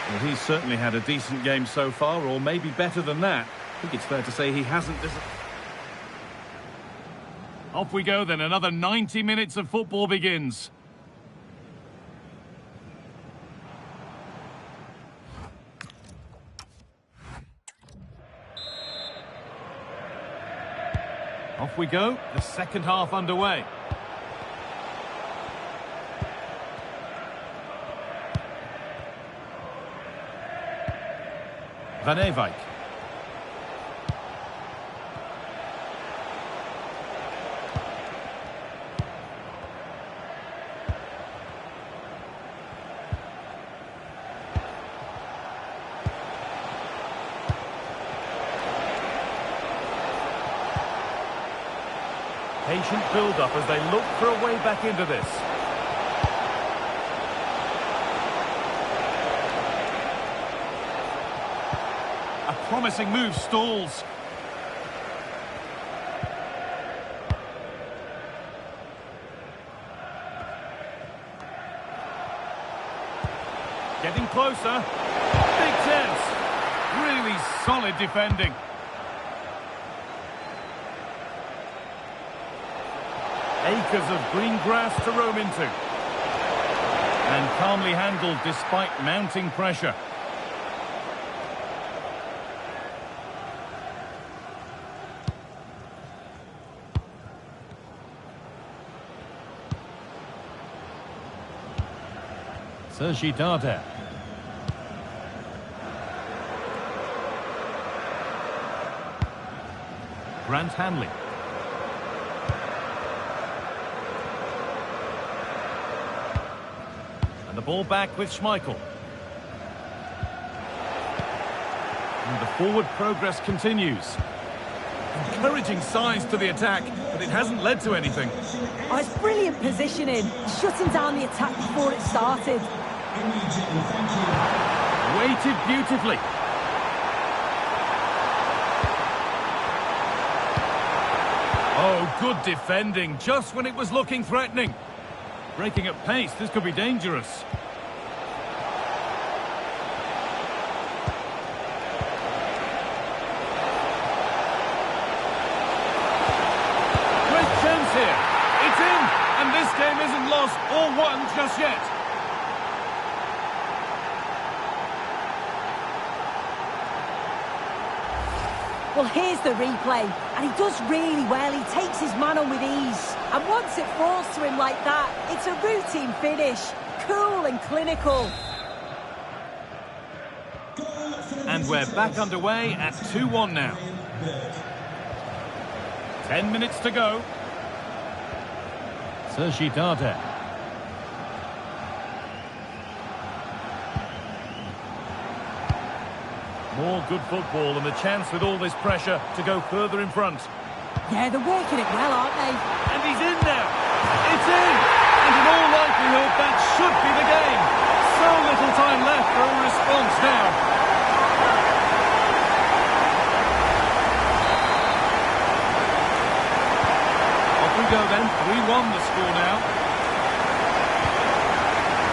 Well, he's certainly had a decent game so far, or maybe better than that. I think it's fair to say he hasn't... Off we go then, another 90 minutes of football begins. Off we go, the second half underway. Van Ewijk. Patient build-up as they look for a way back into this. A promising move stalls. Getting closer. Big chance. Really solid defending. Acres of green grass to roam into. And calmly handled despite mounting pressure. Sergi Darder. Grant Hanley. The ball back with Schmeichel. And the forward progress continues. Encouraging signs to the attack, but it hasn't led to anything. Oh, it's brilliant positioning. Shutting down the attack before it started. Weighted beautifully. Oh, good defending, just when it was looking threatening. Breaking at pace, this could be dangerous. Great chance here. It's in, and this game isn't lost or won just yet. Well, here's the replay, and he does really well. He takes his man on with ease. And once it falls to him like that, it's a routine finish. Cool and clinical. And we're back underway at 2-1 now. 10 minutes to go. Sergi Darder. More good football and the chance with all this pressure to go further in front. Yeah, they're working it well, aren't they? And he's in now. It's in. And in all likelihood, that should be the game. So little time left for a response now. Off we go then. 3-1 the score now.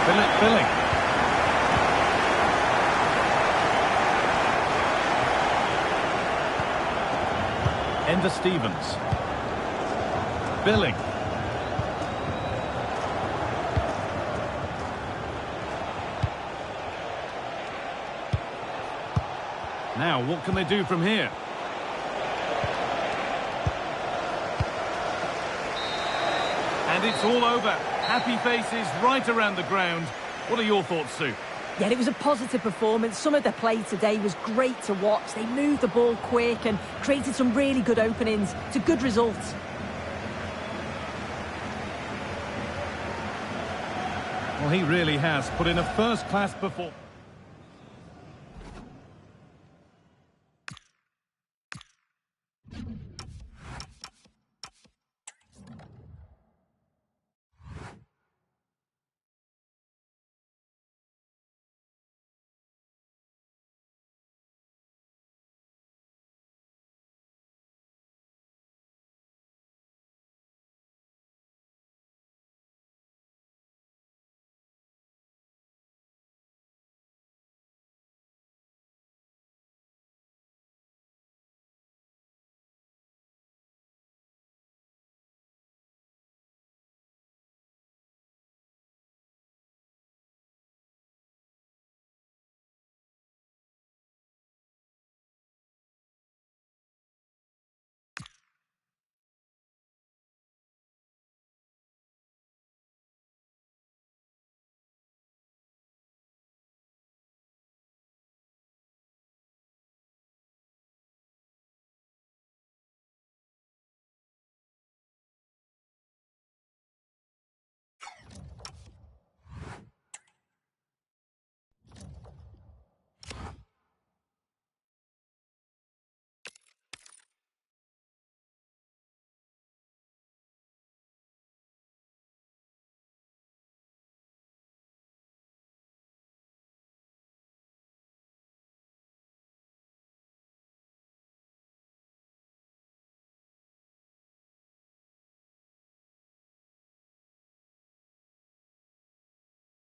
Philip Billing. Ender Stevens. Billing. Now, what can they do from here? And it's all over. Happy faces right around the ground. What are your thoughts, Sue? Yeah, it was a positive performance. Some of their play today was great to watch. They moved the ball quick and created some really good openings. It's a good result. Well, he really has put in a first-class performance.